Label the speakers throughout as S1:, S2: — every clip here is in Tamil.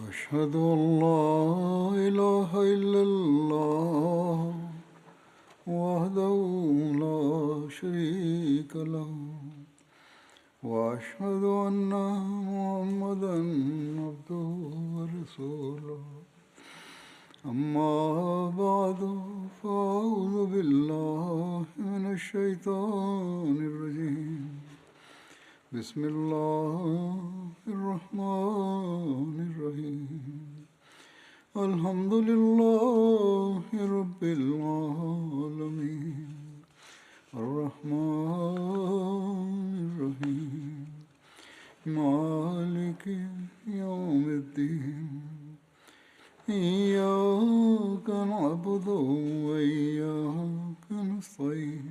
S1: أشهد أن لا إله إلا الله وحده لا شريك له وأشهد أن محمدا عبده ورسوله أما بعد فأعوذ بالله من الشيطان الرجيم بسم الله الرحمن الرحيم الحمد لله رب العالمين الرحمن الرحيم مالك يوم الدين إياك نعبد وإياك نستعين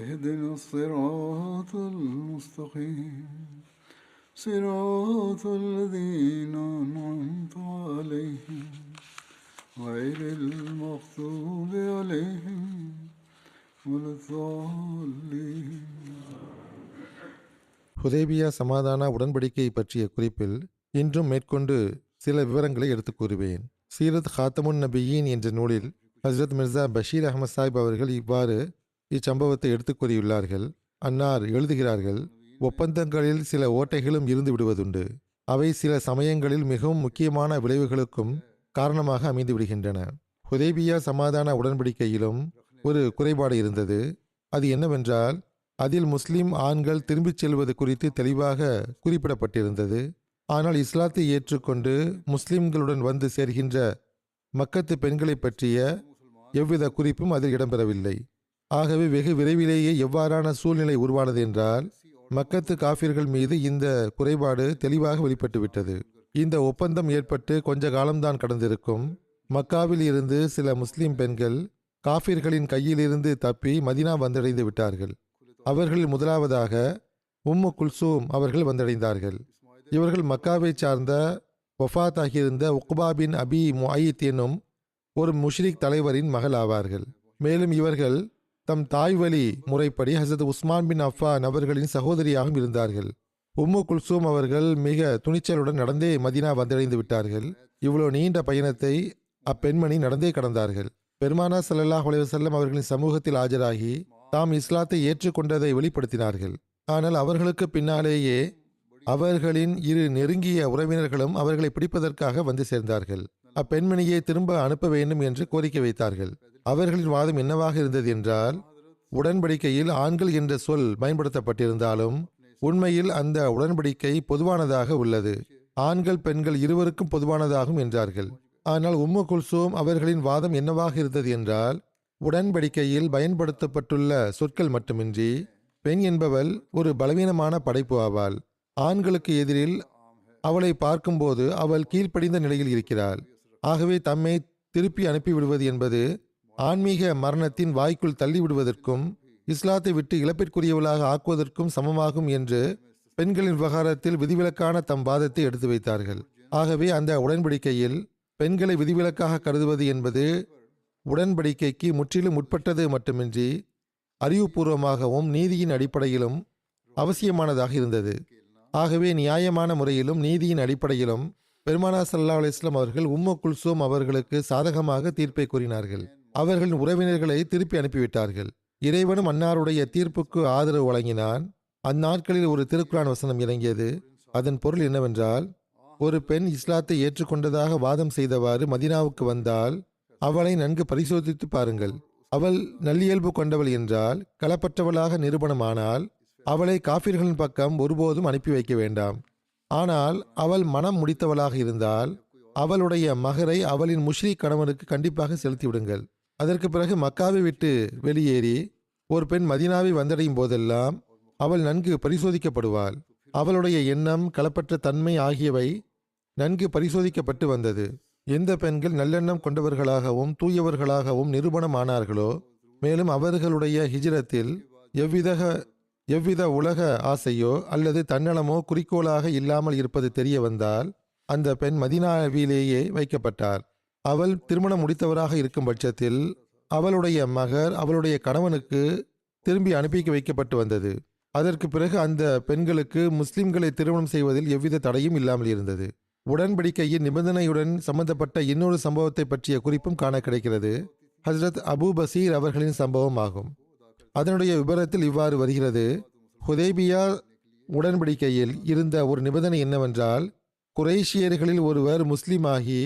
S1: اهدنا الصراط المستقيم صراط الذين أنعمت عليهم غير المغضوب عليهم ولا الضالين.
S2: ஹுதைபியா சமாதான உடன்படிக்கை பற்றிய குறிப்பில் இன்றும் மேற்கொண்டு சில விவரங்களை எடுத்துக் கூறுவேன். சீரத் ஹாத்தமுன் நபியின் என்ற நூலில் ஹஸ்ரத் மிர்சா பஷீர் அஹமத் சாஹிப் அவர்கள் இவ்வாறு இச்சம்பவத்தை எடுத்துக் கூறியுள்ளார்கள். அன்னார் எழுதுகிறார்கள், ஒப்பந்தங்களில் சில ஓட்டைகளும் இருந்து விடுவதுண்டு. அவை சில சமயங்களில் மிகவும் முக்கியமான விளைவுகளுக்கும் காரணமாக அமைந்து விடுகின்றன. ஹுதைபியா சமாதான உடன்படிக்கையிலும் ஒரு குறைபாடு இருந்தது. அது என்னவென்றால், அதில் முஸ்லிம் ஆண்கள் திரும்பிச் செல்வது குறித்து தெளிவாக குறிப்பிடப்பட்டிருந்தது. ஆனால் இஸ்லாத்தை ஏற்றுக்கொண்டு முஸ்லிம்களுடன் வந்து சேர்கின்ற மக்கத்து பெண்களை பற்றிய எவ்வித குறிப்பும் அதில் இடம்பெறவில்லை. ஆகவே வெகு விரைவிலேயே எவ்வாறான சூழ்நிலை உருவானது என்றால், மக்கத்து காஃபிர்கள் மீது இந்த குறைபாடு தெளிவாக வெளிப்பட்டுவிட்டது. இந்த ஒப்பந்தம் ஏற்பட்டு கொஞ்ச காலம்தான் கடந்திருக்கும். மக்காவில் இருந்து சில முஸ்லிம் பெண்கள் காஃபிர்களின் கையிலிருந்து தப்பி மதினா வந்தடைந்து விட்டார்கள். அவர்களில் முதலாவதாக உம்மு குல்சூம் அவர்கள் வந்தடைந்தார்கள். இவர்கள் மக்காவை சார்ந்த வஃபாத் ஆகியிருந்த உக்பா பின் அபி முஅய்யித் என்னும் ஒரு முஷ்ரிக் தலைவரின் மகள் ஆவார்கள். மேலும் இவர்கள் தம் தாய்வழி முறைப்படி ஹசரத் உஸ்மான் பின் அஃபான் அவர்களின் சகோதரியாகவும் இருந்தார்கள். உம்மு குல்சூம் அவர்கள் மிக துணிச்சலுடன் நடந்தே மதினா வந்தடைந்து விட்டார்கள். இவ்வளோ நீண்ட பயணத்தை அப்பெண்மணி நடந்தே கடந்தார்கள். பெருமானா ஸல்லல்லாஹு அலைஹி வஸல்லம் அவர்களின் சமூகத்தில் ஆஜராகி தாம் இஸ்லாத்தை ஏற்றுக்கொண்டதை வெளிப்படுத்தினார்கள். ஆனால் அவர்களுக்கு பின்னாலேயே அவர்களின் இரு நெருங்கிய உறவினர்களும் அவர்களை பிடிப்பதற்காக வந்து சேர்ந்தார்கள். அப்பெண்மணியை திரும்ப அனுப்ப வேண்டும் என்று கோரிக்கை வைத்தார்கள். அவர்களின் வாதம் என்னவாக இருந்தது என்றால், உடன்படிக்கையில் ஆண்கள் என்ற சொல் பயன்படுத்தப்பட்டிருந்தாலும் உண்மையில் அந்த உடன்படிக்கை பொதுவானதாக உள்ளது, ஆண்கள் பெண்கள் இருவருக்கும் பொதுவானதாகும் என்றார்கள். ஆனால் உம்மு குல்சூம் அவர்களின் வாதம் என்னவாக இருந்தது என்றால், உடன்படிக்கையில் பயன்படுத்தப்பட்டுள்ள சொற்கள் மட்டுமின்றி பெண் என்பவள் ஒரு பலவீனமான படைப்பு ஆவாள். ஆண்களுக்கு எதிரில் அவளை பார்க்கும்போது அவள் கீழ்ப்படிந்த நிலையில் இருக்கிறாள். ஆகவே தம்மை திருப்பி அனுப்பிவிடுவது என்பது ஆன்மீக மரணத்தின் வாய்க்குள் தள்ளிவிடுவதற்கும் இஸ்லாத்தை விட்டு இழப்பிற்குரியவளாக ஆக்குவதற்கும் சமமாகும் என்று பெண்களின் விவகாரத்தில் விதிவிலக்கான தம் வாதத்தை எடுத்து வைத்தார்கள். ஆகவே அந்த உடன்படிக்கையில் பெண்களை விதிவிலக்காக கருதுவது என்பது உடன்படிக்கைக்கு முற்றிலும் உட்பட்டது மட்டுமின்றி அறிவுபூர்வமாகவும் நீதியின் அடிப்படையிலும் அவசியமானதாக இருந்தது. ஆகவே நியாயமான முறையிலும் நீதியின் அடிப்படையிலும் பெருமானார் ஸல்லல்லாஹு அலைஹி வஸல்லம் அவர்கள் உம்மு குல்சூம் அவர்களுக்கு சாதகமாக தீர்ப்பை கூறினார்கள். அவர்களின் உறவினர்களை திருப்பி அனுப்பிவிட்டார்கள். இறைவனும் அன்னாருடைய தீர்ப்புக்கு ஆதரவு வழங்கினான். அந்நாட்களில் ஒரு திருக்குர்ஆன் வசனம் இறங்கியது. அதன் பொருள் என்னவென்றால், ஒரு பெண் இஸ்லாத்தை ஏற்றுக்கொண்டதாக வாதம் செய்தவாறு மதீனாவுக்கு வந்தால் அவளை நன்கு பரிசோதித்து பாருங்கள். அவள் நல்லியல்பு கொண்டவள் என்றால், களப்பற்றவளாக நிரூபணமானால் அவளை காஃபிர்களின் பக்கம் ஒருபோதும் அனுப்பி வைக்க வேண்டாம். ஆனால் அவள் மனம் முடித்தவளாக இருந்தால் அவளுடைய மகரை அவளின் முஷ்ரிக் கணவனுக்கு கண்டிப்பாக செலுத்திவிடுங்கள். அதற்கு பிறகு மக்காவை விட்டு வெளியேறி ஒரு பெண் மதீனாவை வந்தடையும் போதெல்லாம் அவள் நன்கு பரிசோதிக்கப்படுவாள். அவளுடைய எண்ணம், களப்பற்ற தன்மை ஆகியவை நன்கு பரிசோதிக்கப்பட்டு வந்தது. எந்த பெண்கள் நல்லெண்ணம் கொண்டவர்களாகவும் தூயவர்களாகவும் நிரூபணமானார்களோ, மேலும் அவர்களுடைய ஹிஜ்ரத்தில் எவ்வித உலக ஆசையோ அல்லது தன்னலமோ குறிக்கோளாக இல்லாமல் இருப்பது தெரிய வந்தால் அந்த பெண் மதீனாவிலேயே வைக்கப்பட்டார். அவள் திருமணம் முடித்தவராக இருக்கும் பட்சத்தில் அவளுடைய மகர் அவளுடைய கணவனுக்கு திரும்பி அனுப்பி வைக்கப்பட்டு வந்தது. அதற்கு பிறகு அந்த பெண்களுக்கு முஸ்லிம்களை திருமணம் செய்வதில் எவ்வித தடையும் இல்லாமல் இருந்தது. உடன்படிக்கையின் நிபந்தனையுடன் சம்பந்தப்பட்ட இன்னொரு சம்பவத்தை பற்றிய குறிப்பும் காண கிடைக்கிறது. ஹஸ்ரத் அபு பசீர் அவர்களின் சம்பவம் ஆகும். அதனுடைய விபரத்தில் இவ்வாறு வருகிறது. ஹுதைபியா உடன்படிக்கையில் இருந்த ஒரு நிபந்தனை என்னவென்றால், குறைஷியர்களில் ஒருவர் முஸ்லீமாகி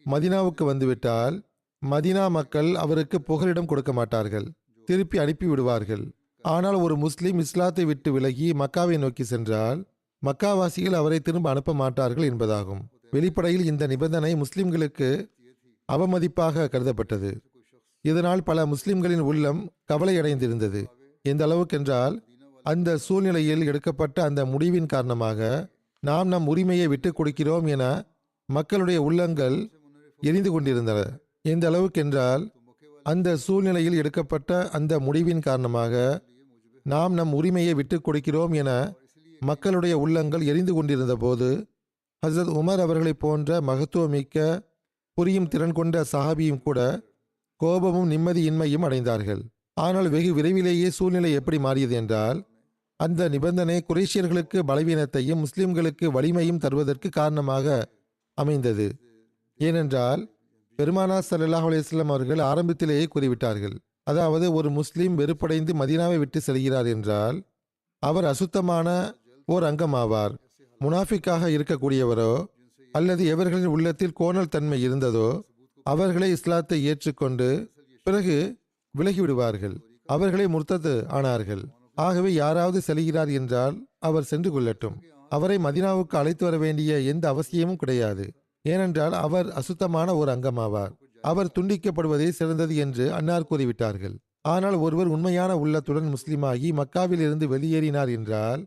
S2: மதினாவுக்கு வந்துவிட்டால் மதினா மக்கள் அவருக்கு புகலிடம் கொடுக்க மாட்டார்கள், திருப்பி அனுப்பி விடுவார்கள். ஆனால் ஒரு முஸ்லீம் இஸ்லாத்தை விட்டு விலகி மக்காவை நோக்கி சென்றால் மக்காவாசிகள் அவரை திரும்ப அனுப்ப மாட்டார்கள் என்பதாகும். வெளிப்படையில் இந்த நிபந்தனை முஸ்லிம்களுக்கு அவமதிப்பாக கருதப்பட்டது. இதனால் பல முஸ்லிம்களின் உள்ளம் கவலையடைந்திருந்தது. எந்த அளவுக்கென்றால், அந்த சூழ்நிலையில் எடுக்கப்பட்ட அந்த முடிவின் காரணமாக நாம் நம் உரிமையை விட்டுக் கொடுக்கிறோம் என மக்களுடைய உள்ளங்கள் எரிந்து கொண்டிருந்தன. எந்த அளவுக்கென்றால், அந்த சூழ்நிலையில் எடுக்கப்பட்ட அந்த முடிவின் காரணமாக நாம் நம் உரிமையை விட்டுக் கொடுக்கிறோம் என மக்களுடைய உள்ளங்கள் எரிந்து கொண்டிருந்த போது ஹசரத் உமர் அவர்களைப் போன்ற மகத்துவமிக்க புரியும் திறன் கொண்ட சஹாபியும் கூட கோபமும் நிம்மதியின்மையும் அடைந்தார்கள். ஆனால் வெகு விரைவிலேயே சூழ்நிலை எப்படி மாறியது என்றால், அந்த நிபந்தனை குறைஷியர்களுக்கு பலவீனத்தையும் முஸ்லிம்களுக்கு வலிமையும் தருவதற்கு காரணமாக அமைந்தது. ஏனென்றால் பெருமானார் ஸல்லல்லாஹு அலைஹி வஸல்லம் அவர்கள் ஆரம்பத்திலேயே கூறிவிட்டார்கள், அதாவது ஒரு முஸ்லீம் வெறுப்படைந்து மதீனாவை விட்டு செல்கிறார் என்றால் அவர் அசுத்தமான ஓர் அங்கமாவார். முனாஃபிக்காக இருக்கக்கூடியவரோ அல்லது எவர்களின் உள்ளத்தில் கோணல் தன்மை இருந்ததோ அவர்களே இஸ்லாத்தை ஏற்றுக்கொண்டு பிறகு விலகிவிடுவார்கள். அவர்களே முர்த்தது ஆனார்கள். ஆகவே யாராவது செல்கிறார் என்றால் அவர் சென்று கொள்ளட்டும். அவரை மதீனாவுக்கு அழைத்து வர வேண்டிய எந்த அவசியமும் கிடையாது. ஏனென்றால் அவர் அசுத்தமான ஒரு அங்கமாவார். அவர் துண்டிக்கப்படுவதே சிறந்தது என்று அன்னார் கூறிவிட்டார்கள். ஆனால் ஒருவர் உண்மையான உள்ளத்துடன் முஸ்லிமாகி மக்காவில் இருந்து வெளியேறினார் என்றால்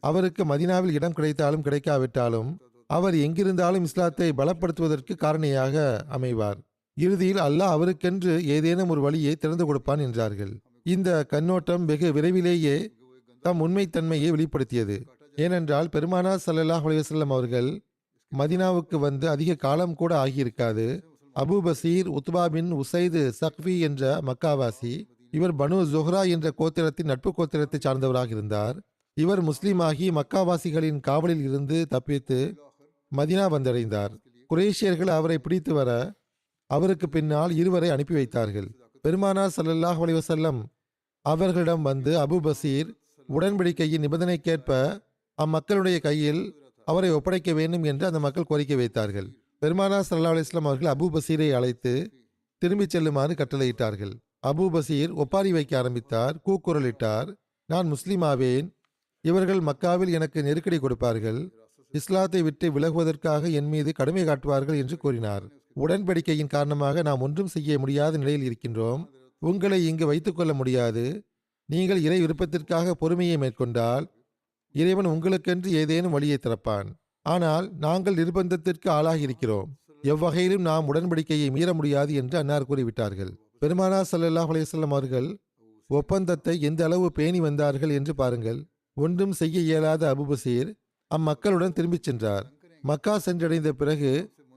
S2: அவருக்கு மதீனாவில் இடம் கிடைத்தாலும் கிடைக்காவிட்டாலும் அவர் எங்கிருந்தாலும் இஸ்லாத்தை பலப்படுத்துவதற்கு காரணியாக அமைவார். இறுதியில் அல்லாஹ் அவருக்கென்று ஏதேனும் ஒரு வழியை திறந்து கொடுப்பான் என்றார்கள். இந்த கண்ணோட்டம் வெகு விரைவிலேயே தம் உண்மைத்தன்மையை வெளிப்படுத்தியது. ஏனென்றால் பெருமானார் ஸல்லல்லாஹு அலைஹி வஸல்லம் அவர்கள் மதீனாவுக்கு வந்து அதிக காலம் கூட ஆகியிருக்காது. அபு பசீர் உத்பா பின் உசைது சக்ஃபி என்ற மக்காவாசி. இவர் பனு ஜுஹ்ரா என்ற கோத்திரத்தின் நட்பு கோத்திரத்தை சார்ந்தவராக இருந்தார். இவர் முஸ்லீமாகி மக்காவாசிகளின் காவலில் இருந்து தப்பித்து மதீனா வந்தடைந்தார். குரேஷியர்கள் அவரை பிடித்து வர அவருக்கு பின்னால் இருவரை அனுப்பி வைத்தார்கள். பெருமானார் ஸல்லல்லாஹு அலைஹி வஸல்லம் அவர்களிடம் வந்து அபு பசீர் உடன்படிக்கையின் நிபந்தனைக்கேற்ப அம்மக்களுடைய கையில் அவரை ஒப்படைக்க வேண்டும் என்று அந்த மக்கள் கோரிக்கை வைத்தார்கள். பெருமானார் ஸல்லல்லாஹு அலைஹி வஸல்லம் அவர்கள் அபு பசீரை அழைத்து திரும்பிச் செல்லுமாறு கட்டளையிட்டார்கள். அபு பசீர் ஒப்பாரி வைக்க ஆரம்பித்தார். கூக்குரலிட்டார், நான் முஸ்லீமாவேன். இவர்கள் மக்காவில் எனக்கு நெருக்கடி கொடுப்பார்கள். இஸ்லாத்தை விட்டு விலகுவதற்காக என் மீது கடுமை காட்டுவார்கள் என்று கூறினார். உடன்படிக்கையின் காரணமாக நாம் ஒன்றும் செய்ய முடியாத நிலையில் இருக்கின்றோம். உங்களை இங்கு வைத்துக்கொள்ள முடியாது. நீங்கள் இறை விருப்பத்திற்காக பொறுமையை மேற்கொண்டால் இறைவன் உங்களுக்கென்று ஏதேனும் வழியை திறப்பான். ஆனால் நாங்கள் நிர்பந்தத்திற்கு ஆளாகி இருக்கிறோம். எவ்வகையிலும் நாம் உடன்படிக்கையை மீற முடியாது என்று அன்னார் கூறிவிட்டார்கள். பெருமானார் ஸல்லல்லாஹு அலைஹி வஸல்லம் அவர்கள் ஒப்பந்தத்தை எந்த அளவு பேணி வந்தார்கள் என்று பாருங்கள். ஒன்றும் செய்ய இயலாத அபு பசீர் அம்மக்களுடன் திரும்பிச் சென்றார். மக்கா சென்றடைந்த பிறகு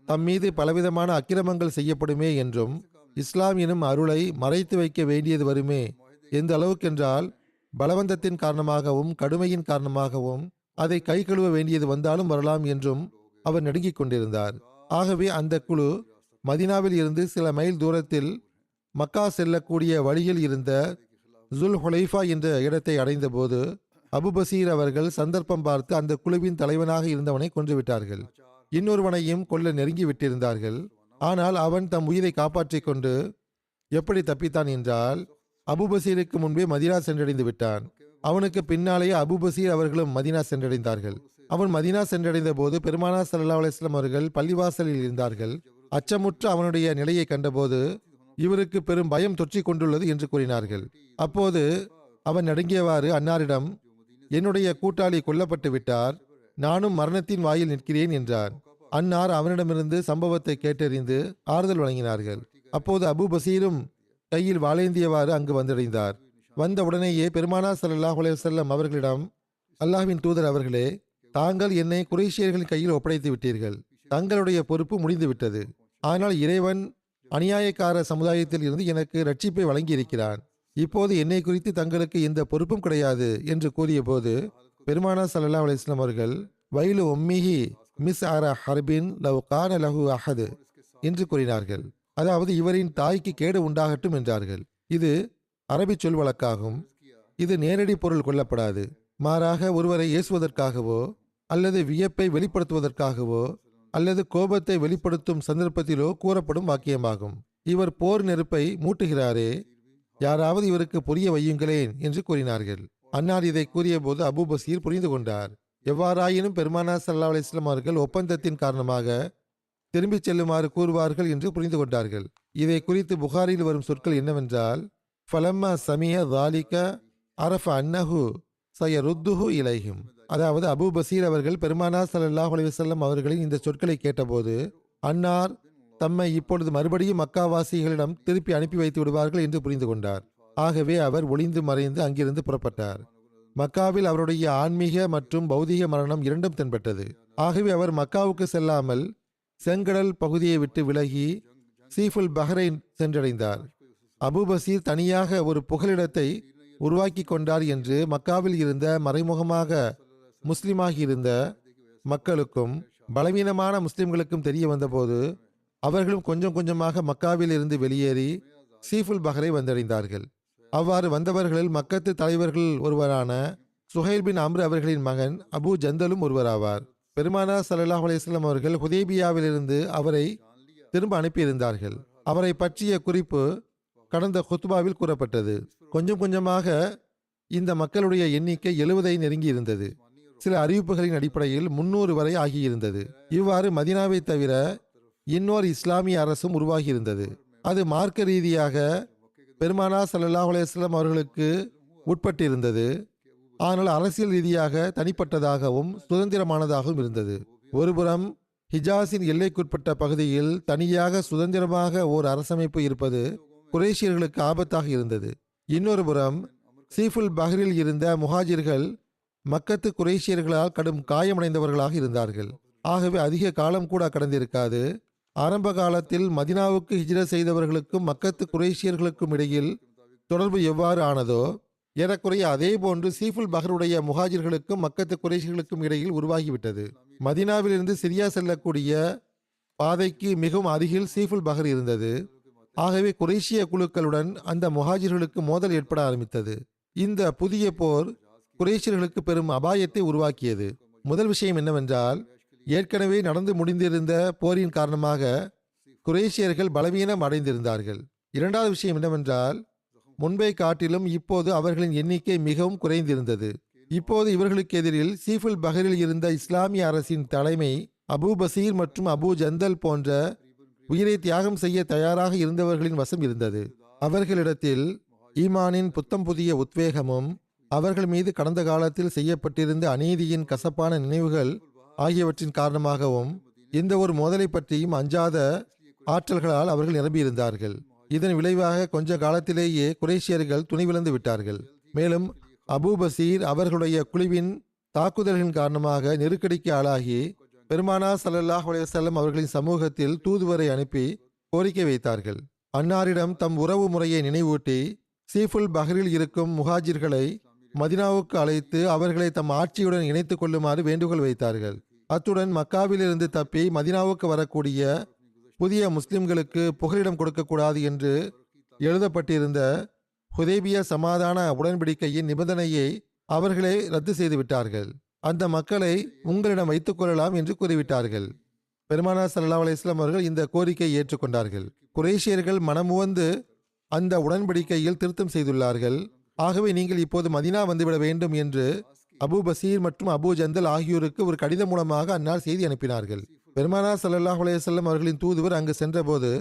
S2: தம் மீது பலவிதமான அக்கிரமங்கள் செய்யப்படுமே என்றும் இஸ்லாம் எனும் அருளை மறைத்து வைக்க வேண்டியது வருமே, எந்த அளவுக்கென்றால் பலவந்தத்தின் காரணமாகவும் கடுமையின் காரணமாகவும் அதை கை கழுவ வேண்டியது வந்தாலும் வரலாம் என்றும் அவர் நடுங்கிக் கொண்டிருந்தார். ஆகவே அந்த குழு மதீனாவில் இருந்து சில மைல் தூரத்தில் மக்கா செல்லக்கூடிய வழியில் இருந்த ஜுல் ஹுலைஃபா என்ற இடத்தை அடைந்தபோது அபு பசீர் அவர்கள் சந்தர்ப்பம் பார்த்து அந்த குழுவின் தலைவனாக இருந்தவனை கொன்றுவிட்டார்கள். இன்னொருவனையும் கொல்ல நெருங்கி விட்டிருந்தார்கள். ஆனால் அவன் தம் உயிரை காப்பாற்றிக் கொண்டு எப்படி தப்பித்தான் என்றால் அபு பசீருக்கு முன்பே மதீனா சென்றடைந்து விட்டான். அவனுக்கு பின்னாலேயே அபு பசீர் அவர்களும் மதீனா சென்றடைந்தார்கள். அவன் மதீனா சென்றடைந்த போது பெருமானார் ஸல்லல்லாஹு அலைஹி வஸல்லம் அவர்கள் பள்ளிவாசலில் இருந்தார்கள். அச்சமுற்ற அவனுடைய நிலையை கண்டபோது இவருக்கு பெரும் பயம் தொற்றிக் கொண்டுள்ளது என்று கூறினார்கள். அப்போது அவன் நடுங்கியவாறு அன்னாரிடம், என்னுடைய கூட்டாளி கொல்லப்பட்டு விட்டார், நானும் மரணத்தின் வாயில் நிற்கிறேன் என்றார். அன்னார் அவனிடமிருந்து சம்பவத்தை கேட்டறிந்து ஆறுதல் வழங்கினார்கள். அப்போது அபு பசீரும் கையில் வாளேந்தியவாறு அங்கு வந்தடைந்தார். வந்த உடனேயே பெருமானார் ஸல்லல்லாஹு அலைஹி வஸல்லம் அவர்களிடம், அல்லாஹ்வின் தூதர் அவர்களே, தாங்கள் என்னை குறைஷியர்களின் கையில் ஒப்படைத்து விட்டீர்கள். தங்களுடைய பொறுப்பு முடிந்து விட்டது. ஆனால் இறைவன் அநியாயக்கார சமுதாயத்தில் இருந்து எனக்கு ரட்சிப்பை வழங்கியிருக்கிறான். இப்போது என்னை குறித்து தங்களுக்கு எந்த பொறுப்பும் கிடையாது என்று கூறிய போது பெருமானார் ஸல்லல்லாஹு அலைஹி வஸல்லம் அவர்கள், வயலு உம்மிஹி மிஸ் ஆர ஹர்பின் லவ் கான லஹு அஹது என்று கூறினார்கள். அதாவது இவரின் தாய்க்கு கேடு உண்டாகட்டும் என்றார்கள். இது அரபி சொல் வழக்காகும். இது நேரடி பொருள் கொள்ளப்படாது. மாறாக ஒருவரை ஏசுவதற்காகவோ அல்லது வியப்பை வெளிப்படுத்துவதற்காகவோ அல்லது கோபத்தை வெளிப்படுத்தும் சந்தர்ப்பத்திலோ கூறப்படும் வாக்கியமாகும். இவர் போர் நெருப்பை மூட்டுகிறாரே, யாராவது இவருக்கு புரிய வையுங்களேன் என்று கூறினார்கள். அன்னார் இதை கூறிய போது அபூ பசீர் புரிந்து கொண்டார். எவ்வாறாயினும் பெருமானார் ஸல்லல்லாஹு அலைஹி வஸல்லம் அவர்கள் ஒப்பந்தத்தின் காரணமாக திரும்பிச் செல்லுமாறு கூறுவார்கள் என்று புரிந்து கொண்டார்கள். இதை குறித்து புகாரில் வரும் சொற்கள் என்னவென்றால், ஃபலம்மா சமிய தாலிக அரஃப அன்னஹு சயருத்துஹு இலைஹிம். அதாவது அபூ பசீர் அவர்கள் பெருமானார் ஸல்லல்லாஹு அலைஹி வஸல்லம் அவர்களின் இந்த சொற்களை கேட்டபோது அன்னார் தம்மை இப்பொழுது மறுபடியும் மக்காவாசிகளிடம் திருப்பி அனுப்பி வைத்து விடுவார்கள் என்று புரிந்து கொண்டார். ஆகவே அவர் ஒளிந்து மறைந்து அங்கிருந்து புறப்பட்டார். மக்காவில் அவருடைய ஆன்மீக மற்றும் பௌதீக மரணம் இரண்டும் தென்பட்டது. ஆகவே அவர் மக்காவுக்கு செல்லாமல் செங்கடல் பகுதியை விட்டு விலகி சீஃபுல் பஹ்ரைன் சென்றடைந்தார். அபூ பசீர் தனியாக ஒரு புகலிடத்தை உருவாக்கி கொண்டார் என்று மக்காவில் இருந்த மறைமுகமாக முஸ்லிமாகி இருந்த மக்களுக்கும் பலவீனமான முஸ்லிம்களுக்கும் தெரிய வந்தபோது அவர்களும் கொஞ்சம் கொஞ்சமாக மக்காவில் இருந்து வெளியேறி சீஃபுல் பஹ்ரை வந்தடைந்தார்கள். அவ்வாறு வந்தவர்களில் மக்கத்து தலைவர்கள் ஒருவரான சுஹைல் பின் அம்ர் அவர்களின் மகன் அபூ ஜந்தலும் ஒருவராவார். பெருமானார் ஸல்லல்லாஹு அலைஹி வஸல்லம் அவர்கள் ஹுதைபியாவிலிருந்து அவரை திரும்ப அனுப்பியிருந்தார்கள். அவரை பற்றிய குறிப்பு கடந்த குத்பாவில் கூறப்பட்டது. கொஞ்சம் கொஞ்சமாக இந்த மக்களுடைய எண்ணிக்கை 70ஐ நெருங்கி இருந்தது. சில அறிவிப்புகளின் அடிப்படையில் 300 வரை ஆகியிருந்தது. இவ்வாறு மதீனாவை தவிர இன்னொரு இஸ்லாமிய அரசும் உருவாகியிருந்தது. அது மார்க்க ரீதியாக பெருமானார் ஸல்லல்லாஹு அலைஹி வஸல்லம் அவர்களுக்கு உட்பட்டிருந்தது. ஆனால் அரசியல் ரீதியாக தனிப்பட்டதாகவும் சுதந்திரமானதாகவும் இருந்தது. ஒருபுறம் ஹிஜாஸின் எல்லைக்குட்பட்ட பகுதியில் தனியாக சுதந்திரமாக ஓர் அரசமைப்பு இருப்பது குறைஷியர்களுக்கு ஆபத்தாக இருந்தது. இன்னொரு புறம் சீஃபுல் பஹ்ரில் இருந்த முஹாஜிர்கள் மக்கத்து குறைஷியர்களால் கடும் காயமடைந்தவர்களாக இருந்தார்கள். ஆகவே அதிக காலம் கூட கடந்திருக்காது. ஆரம்ப காலத்தில் மதினாவுக்கு ஹிஜ்ரத் செய்தவர்களுக்கும் மக்கத்து குறைஷியர்களுக்கும் இடையில் தொடர்பு எவ்வாறு ஆனதோ ஏறக்குறைய அதே போன்று சீஃபுல் பஹ்ருடைய முஹாஜிர்களுக்கும் மக்கத்து குறைஷியர்களுக்கும் இடையில் உருவாகிவிட்டது. மதினாவிலிருந்து சிரியா செல்லக்கூடிய பாதைக்கு மிகவும் அருகில் சீஃபுல் பஹர் இருந்தது. ஆகவே குறைஷிய குழுக்களுடன் அந்த முஹாஜிர்களுக்கு மோதல் ஏற்பட ஆரம்பித்தது. இந்த புதிய போர் குறைஷியர்களுக்கு பெரும் அபாயத்தை உருவாக்கியது. முதல் விஷயம் என்னவென்றால், ஏற்கனவே நடந்து முடிந்திருந்த போரின் காரணமாக குறைஷியர்கள் பலவீனம் அடைந்திருந்தார்கள். இரண்டாவது விஷயம் என்னவென்றால், முன்பை காட்டிலும் இப்போது அவர்களின் எண்ணிக்கை மிகவும் குறைந்திருந்தது. இப்போது இவர்களுக்கு எதிரில் சீஃபுல் பஹரில் இருந்த இஸ்லாமிய அரசின் தலைமை அபூ பசீர் மற்றும் அபூ ஜந்தல் போன்ற உயிரை தியாகம் செய்ய தயாராக இருந்தவர்களின் வசம் இருந்தது. அவர்களிடத்தில் ஈமானின் புத்தம் புதிய உத்வேகமும் அவர்கள் மீது கடந்த காலத்தில் செய்யப்பட்டிருந்த அநீதியின் கசப்பான நினைவுகள் ஆகியவற்றின் காரணமாகவும் எந்த ஒரு மோதலை பற்றியும் அஞ்சாத ஆற்றல்களால் அவர்கள் நிரம்பியிருந்தார்கள். இதன் விளைவாக கொஞ்ச காலத்திலேயே குறைஷியர்கள் துணிவிழந்து விட்டார்கள். மேலும் அபூ பசீர் அவர்களுடைய குழுவின் தாக்குதல்களின் காரணமாக நெருக்கடிக்கு ஆளாகி பெருமானார் ஸல்லல்லாஹு அலைஹி வஸல்லம் அவர்களின் சமூகத்தில் தூதுவரை அனுப்பி கோரிக்கை வைத்தார்கள். அன்னாரிடம் தம் உறவு முறையை நினைவூட்டி சீஃபுல் பஹ்ரில் இருக்கும் முஹாஜிர்களை மதினாவுக்கு அழைத்து அவர்களை தம் ஆட்சியுடன் இணைத்துக் கொள்ளுமாறு வேண்டுகோள் வைத்தார்கள். அத்துடன் மக்காவிலிருந்து தப்பி மதினாவுக்கு வரக்கூடிய புதிய முஸ்லிம்களுக்கு புகலிடம் கொடுக்கக்கூடாது என்று எழுதப்பட்டிருந்த ஹுதைபியா சமாதான உடன்படிக்கையின் நிபந்தனையை அவர்களே ரத்து செய்து விட்டார்கள். அந்த மக்களை உங்களிடம் வைத்துக் கொள்ளலாம் என்று கூறிவிட்டார்கள். பெருமானார் ஸல்லல்லாஹு அலைஹி வஸல்லம் அவர்கள் இந்த கோரிக்கையை ஏற்றுக்கொண்டார்கள். குறைஷியர்கள் மனமுவந்து அந்த உடன்படிக்கையில் திருத்தம் செய்துள்ளார்கள். ஆகவே நீங்கள் இப்போது மதினா வந்துவிட வேண்டும் என்று அபூ பசீர் மற்றும் அபூ ஜந்தல் ஆகியோருக்கு ஒரு கடிதம் மூலமாக அன்னார் செய்தி அனுப்பினார்கள். பெருமானார் ஸல்லல்லாஹு அலைஹி வஸல்லம் அவர்களின் தூதுவர் அங்கு சென்றபோது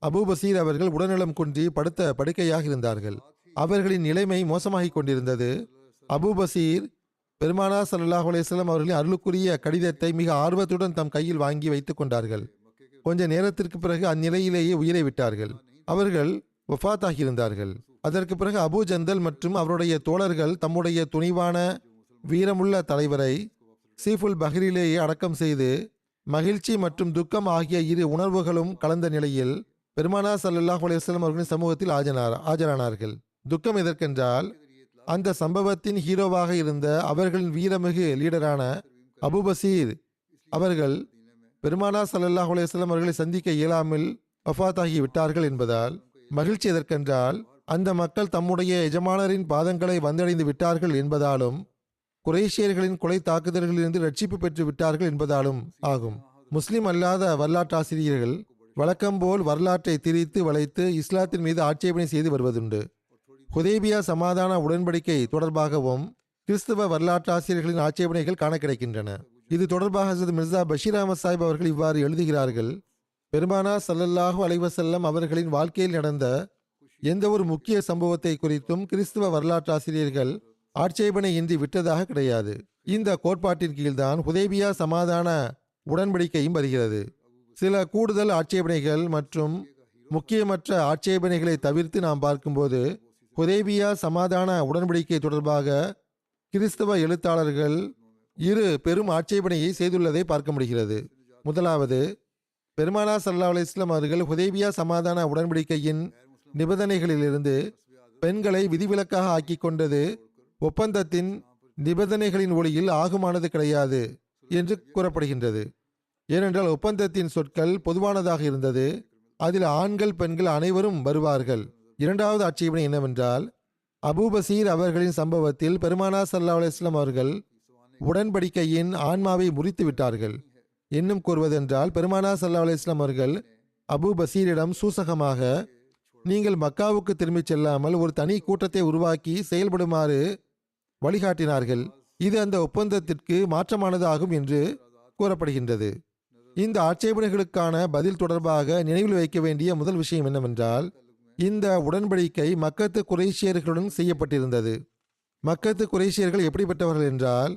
S2: அபூ பசீர் அவர்கள் உடல்நலம் குன்றி படுத்த படுக்கையாக இருந்தார்கள். அவர்களின் நிலைமை மோசமாகிக் கொண்டிருந்தது. அபூ பசீர் பெருமானார் ஸல்லல்லாஹு அலைஹி வஸல்லம் அவர்களின் அருளுக்குரிய கடிதத்தை மிக ஆர்வத்துடன் தம் கையில் வாங்கி வைத்துக் கொண்டார்கள். கொஞ்ச நேரத்திற்கு பிறகு அந்நிலையிலேயே உயிரை விட்டார்கள். அவர்கள் வஃபாத்தாகியிருந்தார்கள். அதற்கு பிறகு அபூ ஜந்தல் மற்றும் அவருடைய தோழர்கள் தம்முடைய துணிவான வீரமுள்ள தலைவரை சீஃபுல் பஹ்ரிலேயே அடக்கம் செய்து மகிழ்ச்சி மற்றும் துக்கம் ஆகிய இரு உணர்வுகளும் கலந்த நிலையில் பெருமானார் ஸல்லல்லாஹு அலைஹி வஸல்லம் அவர்களின் சமூகத்தில் ஆஜரானார்கள். துக்கம் எதற்கென்றால், அந்த சம்பவத்தின் ஹீரோவாக இருந்த அவர்களின் வீரமிகு லீடரான அபூ பசீர் அவர்கள் பெருமானா ஸல்லல்லாஹு அலைஹி வஸல்லம் அவர்களை சந்திக்க இயலாமல் வஃபாத்தாகி விட்டார்கள் என்பதால் மகிழ்ச்சி எதற்கென்றால் அந்த மக்கள் தம்முடைய எஜமானரின் பாதங்களை வந்தடைந்து விட்டார்கள் என்பதாலும் குறைஷியர்களின் கொலை தாக்குதல்களிலிருந்து ரட்சிப்பு பெற்று விட்டார்கள் என்பதாலும் ஆகும். முஸ்லிம் அல்லாத வரலாற்றாசிரியர்கள் வழக்கம்போல் வரலாற்றை திரித்து வளைத்து இஸ்லாத்தின் மீது ஆட்சேபனை செய்து வருவதுண்டு. ஹுதைபியா சமாதான உடன்படிக்கை தொடர்பாகவும் கிறிஸ்தவ வரலாற்றாசிரியர்களின் ஆட்சேபனைகள் காண கிடைக்கின்றன. இது தொடர்பாக ஹஸரத் மிர்சா பஷீர் அஹ்மத் சாஹிப் அவர்கள் இவ்வாறு எழுதுகிறார்கள். பெருமானார் ஸல்லல்லாஹு அலைஹி வஸல்லம் அவர்களின் வாழ்க்கையில் நடந்த எந்த ஒரு முக்கிய சம்பவத்தை குறித்தும் கிறிஸ்தவ வரலாற்றாசிரியர்கள் ஆட்சேபனை இன்றி விட்டதாக கிடையாது. இந்த கோட்பாட்டின் கீழ்தான் ஹுதைபியா சமாதான உடன்படிக்கையும் வருகிறது. சில கூடுதல் ஆட்சேபனைகள் மற்றும் முக்கியமற்ற ஆட்சேபனைகளை தவிர்த்து நாம் பார்க்கும்போது ஹுதைபியா சமாதான உடன்படிக்கை தொடர்பாக கிறிஸ்தவ எழுத்தாளர்கள் இரு பெரும் ஆட்சேபனையை செய்துள்ளதை பார்க்க முடிகிறது. முதலாவது, பெருமானார் ஸல்லல்லாஹு அலைஹி வஸல்லம் அவர்கள் ஹுதைபியா சமாதான உடன்படிக்கையின் நிபந்தனைகளிலிருந்து பெண்களை விதிவிலக்காக ஆக்கி கொண்டது ஒப்பந்தத்தின் நிபந்தனைகளின் ஒளியில் ஆகுமானது கிடையாது என்று கூறப்படுகின்றது. ஏனென்றால் ஒப்பந்தத்தின் சொற்கள் பொதுவானதாக இருந்தது. அதில் ஆண்கள் பெண்கள் அனைவரும் வருவார்கள். இரண்டாவது ஆட்சேபனை என்னவென்றால், அபூ பசீர் அவர்களின் சம்பவத்தில் பெருமானார் ஸல்லல்லாஹு அலைஹி வஸல்லம் அவர்கள் உடன்படிக்கையின் ஆன்மாவை முறித்து விட்டார்கள். இன்னும் கூறுவதென்றால், பெருமானார் ஸல்லல்லாஹு அலைஹி வஸல்லம் அவர்கள் அபூ பசீரிடம் சூசகமாக, நீங்கள் மக்காவுக்கு திரும்பிச் செல்லாமல் ஒரு தனி கூட்டத்தை உருவாக்கி செயல்படுமாறு வழிகாட்டினார்கள். இது அந்த ஒப்பந்தத்திற்கு மாற்றமானது ஆகும் என்று கூறப்படுகின்றது. இந்த ஆட்சேபனைகளுக்கான பதில் தொடர்பாக நினைவில் வைக்க வேண்டிய முதல் விஷயம் என்னவென்றால், இந்த உடன்படிக்கை மக்கத்து குறைஷியர்களுடன் செய்யப்பட்டிருந்தது. மக்கத்து குறைஷியர்கள் எப்படிப்பட்டவர்கள் என்றால்,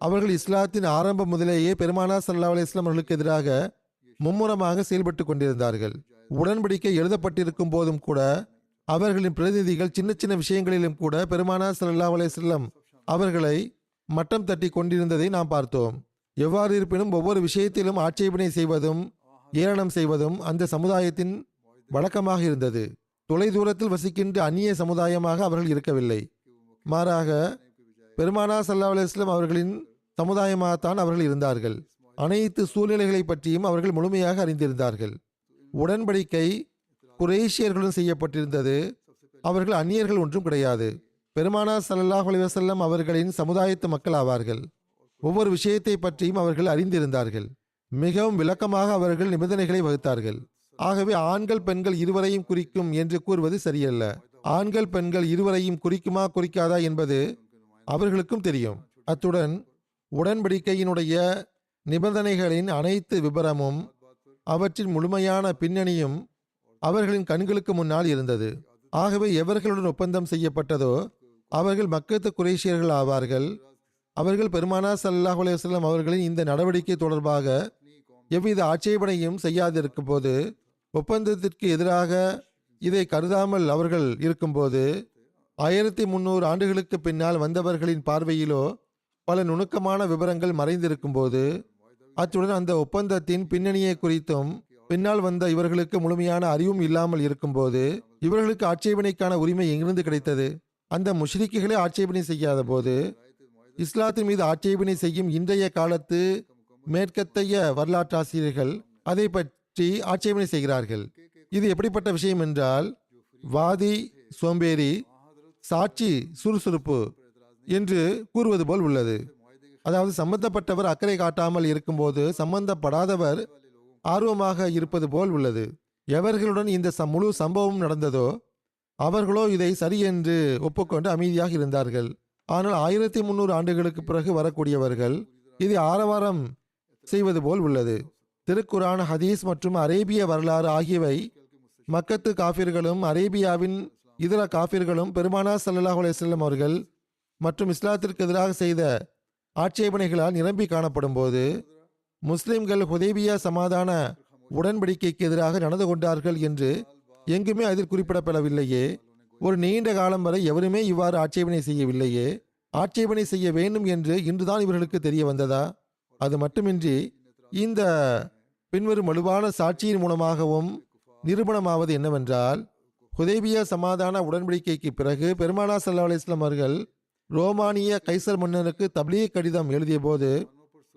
S2: அவர்கள் இஸ்லாத்தின் ஆரம்பம் முதலேயே பெருமானார் ஸல்லல்லாஹு அலைஹி வஸல்லம் அவர்களுக்கு எதிராக மும்முரமாக செயல்பட்டு கொண்டிருந்தார்கள். உடன்படிக்கை எழுதப்பட்டிருக்கும் போதும் கூட அவர்களின் பிரதிநிதிகள் சின்ன சின்ன விஷயங்களிலும் கூட பெருமானார் ஸல்லல்லாஹு அலைஹி வஸல்லம் அவர்களை மட்டம் தட்டி கொண்டிருந்ததை நாம் பார்த்தோம். எவ்வாறு இருப்பினும் ஒவ்வொரு விஷயத்திலும் ஆட்சேபனை செய்வதும் ஏளனம் செய்வதும் அந்த சமுதாயத்தின் வழக்கமாக இருந்தது. தொலைதூரத்தில் வசிக்கின்ற அந்நிய சமுதாயமாக அவர்கள் இருக்கவில்லை. மாறாக பெருமானார் ஸல்லல்லாஹு அலைஹி வஸல்லம் அவர்களின் சமுதாயமாகத்தான் அவர்கள் இருந்தார்கள். அனைத்து சூழ்நிலைகளை பற்றியும் அவர்கள் முழுமையாக அறிந்திருந்தார்கள். உடன்படிக்கை குறைஷியர்களுடன் செய்யப்பட்டிருந்தது. அவர்கள் அந்நியர்கள் ஒன்றும் கிடையாது. பெருமானார் ஸல்லல்லாஹு அலைஹி வஸல்லம் அவர்களின் சமுதாயத்து மக்கள் ஆவார்கள். ஒவ்வொரு விஷயத்தை பற்றியும் அவர்கள் அறிந்திருந்தார்கள். மிகவும் விளக்கமாக அவர்கள் நிபந்தனைகளை வகுத்தார்கள். ஆகவே ஆண்கள் பெண்கள் இருவரையும் குறிக்கும் என்று கூறுவது சரியல்ல. ஆண்கள் பெண்கள் இருவரையும் குறிக்குமா குறிக்காதா என்பது அவர்களுக்கும் தெரியும். அத்துடன் உடன்படிக்கையினுடைய நிபந்தனைகளின் அனைத்து விபரமும் அவற்றின் முழுமையான பின்னணியும் அவர்களின் கண்களுக்கு முன்னால் இருந்தது. ஆகவே எவர்களுடன் ஒப்பந்தம் செய்யப்பட்டதோ அவர்கள் மக்கத்து குறைஷியர்கள் ஆவார்கள். அவர்கள் பெருமானார் ஸல்லல்லாஹு அலைஹி வஸல்லம் அவர்களின் இந்த நடவடிக்கை தொடர்பாக எவ்வித ஆட்சேபனையும் செய்யாதிருக்கும் போது, ஒப்பந்தத்திற்கு எதிராக இதை கருதாமல் அவர்கள் இருக்கும்போது, 1300 ஆண்டுகளுக்கு பின்னால் வந்தவர்களின் பார்வையிலோ பல நுணுக்கமான விவரங்கள் மறைந்திருக்கும் போது, அத்துடன் அந்த ஒப்பந்தத்தின் பின்னணியை குறித்தும் பின்னால் வந்த இவர்களுக்கு முழுமையான அறிவும் இல்லாமல் இருக்கும்போது, இவர்களுக்கு ஆட்சேபனைக்கான உரிமை எங்கிருந்து கிடைத்தது? அந்த முஷ்ரிக்குகளே ஆட்சேபனை செய்யாத போது இஸ்லாத்தின் மீது ஆட்சேபனை செய்யும் இன்றைய காலத்து மேற்கத்தைய வரலாற்றாசிரியர்கள் அதை பற்றி ஆட்சேபனை செய்கிறார்கள். இது எப்படிப்பட்ட விஷயம் என்றால், வாதி சோம்பேறி, சாட்சி சுறுசுறுப்பு என்று கூறுவது போல் உள்ளது. அதாவது சம்பந்தப்பட்டவர் அக்கறை காட்டாமல் இருக்கும்போது சம்பந்தப்படாதவர் ஆர்வமாக இருப்பது போல் உள்ளது. எவர்களுடன் இந்த முழு சம்பவம் நடந்ததோ அவர்களோ இதை சரி என்று ஒப்புக்கொண்டு அமைதியாக இருந்தார்கள். ஆனால் 1300 ஆண்டுகளுக்கு பிறகு வரக்கூடியவர்கள் இதை ஆரவாரம் செய்வது போல் உள்ளது. திருக்குரான், ஹதீஸ் மற்றும் அரேபிய வரலாறு ஆகியவை மக்கத்து காஃபிர்களும் அரேபியாவின் இதர காஃபிர்களும் பெருமானார் ஸல்லல்லாஹு அலைஹி வஸல்லம் அவர்கள் மற்றும் இஸ்லாத்திற்கு எதிராக செய்த ஆட்சேபனைகளால் நிரம்பி காணப்படும் போது, முஸ்லிம்கள் ஹுதைபியா சமாதான உடன்படிக்கைக்கு எதிராக நடந்து கொண்டார்கள் என்று எங்குமே அதில் குறிப்பிடப்படவில்லையே. ஒரு நீண்ட காலம் வரை எவருமே இவ்வாறு ஆட்சேபனை செய்யவில்லையே. ஆட்சேபனை செய்ய வேண்டும் என்று இன்றுதான் இவர்களுக்கு தெரிய வந்ததா? அது மட்டுமின்றி இந்த பின்வரும் வலுவான சாட்சியின் மூலமாகவும் நிரூபணமாவது என்னவென்றால், ஹுதைபியா சமாதான உடன்படிக்கைக்கு பிறகு பெருமானார் ஸல்லல்லாஹு அலைஹி வஸல்லம் அவர்கள் ரோமானிய கைசர் மன்னருக்கு தப்லீக் கடிதம் எழுதிய போது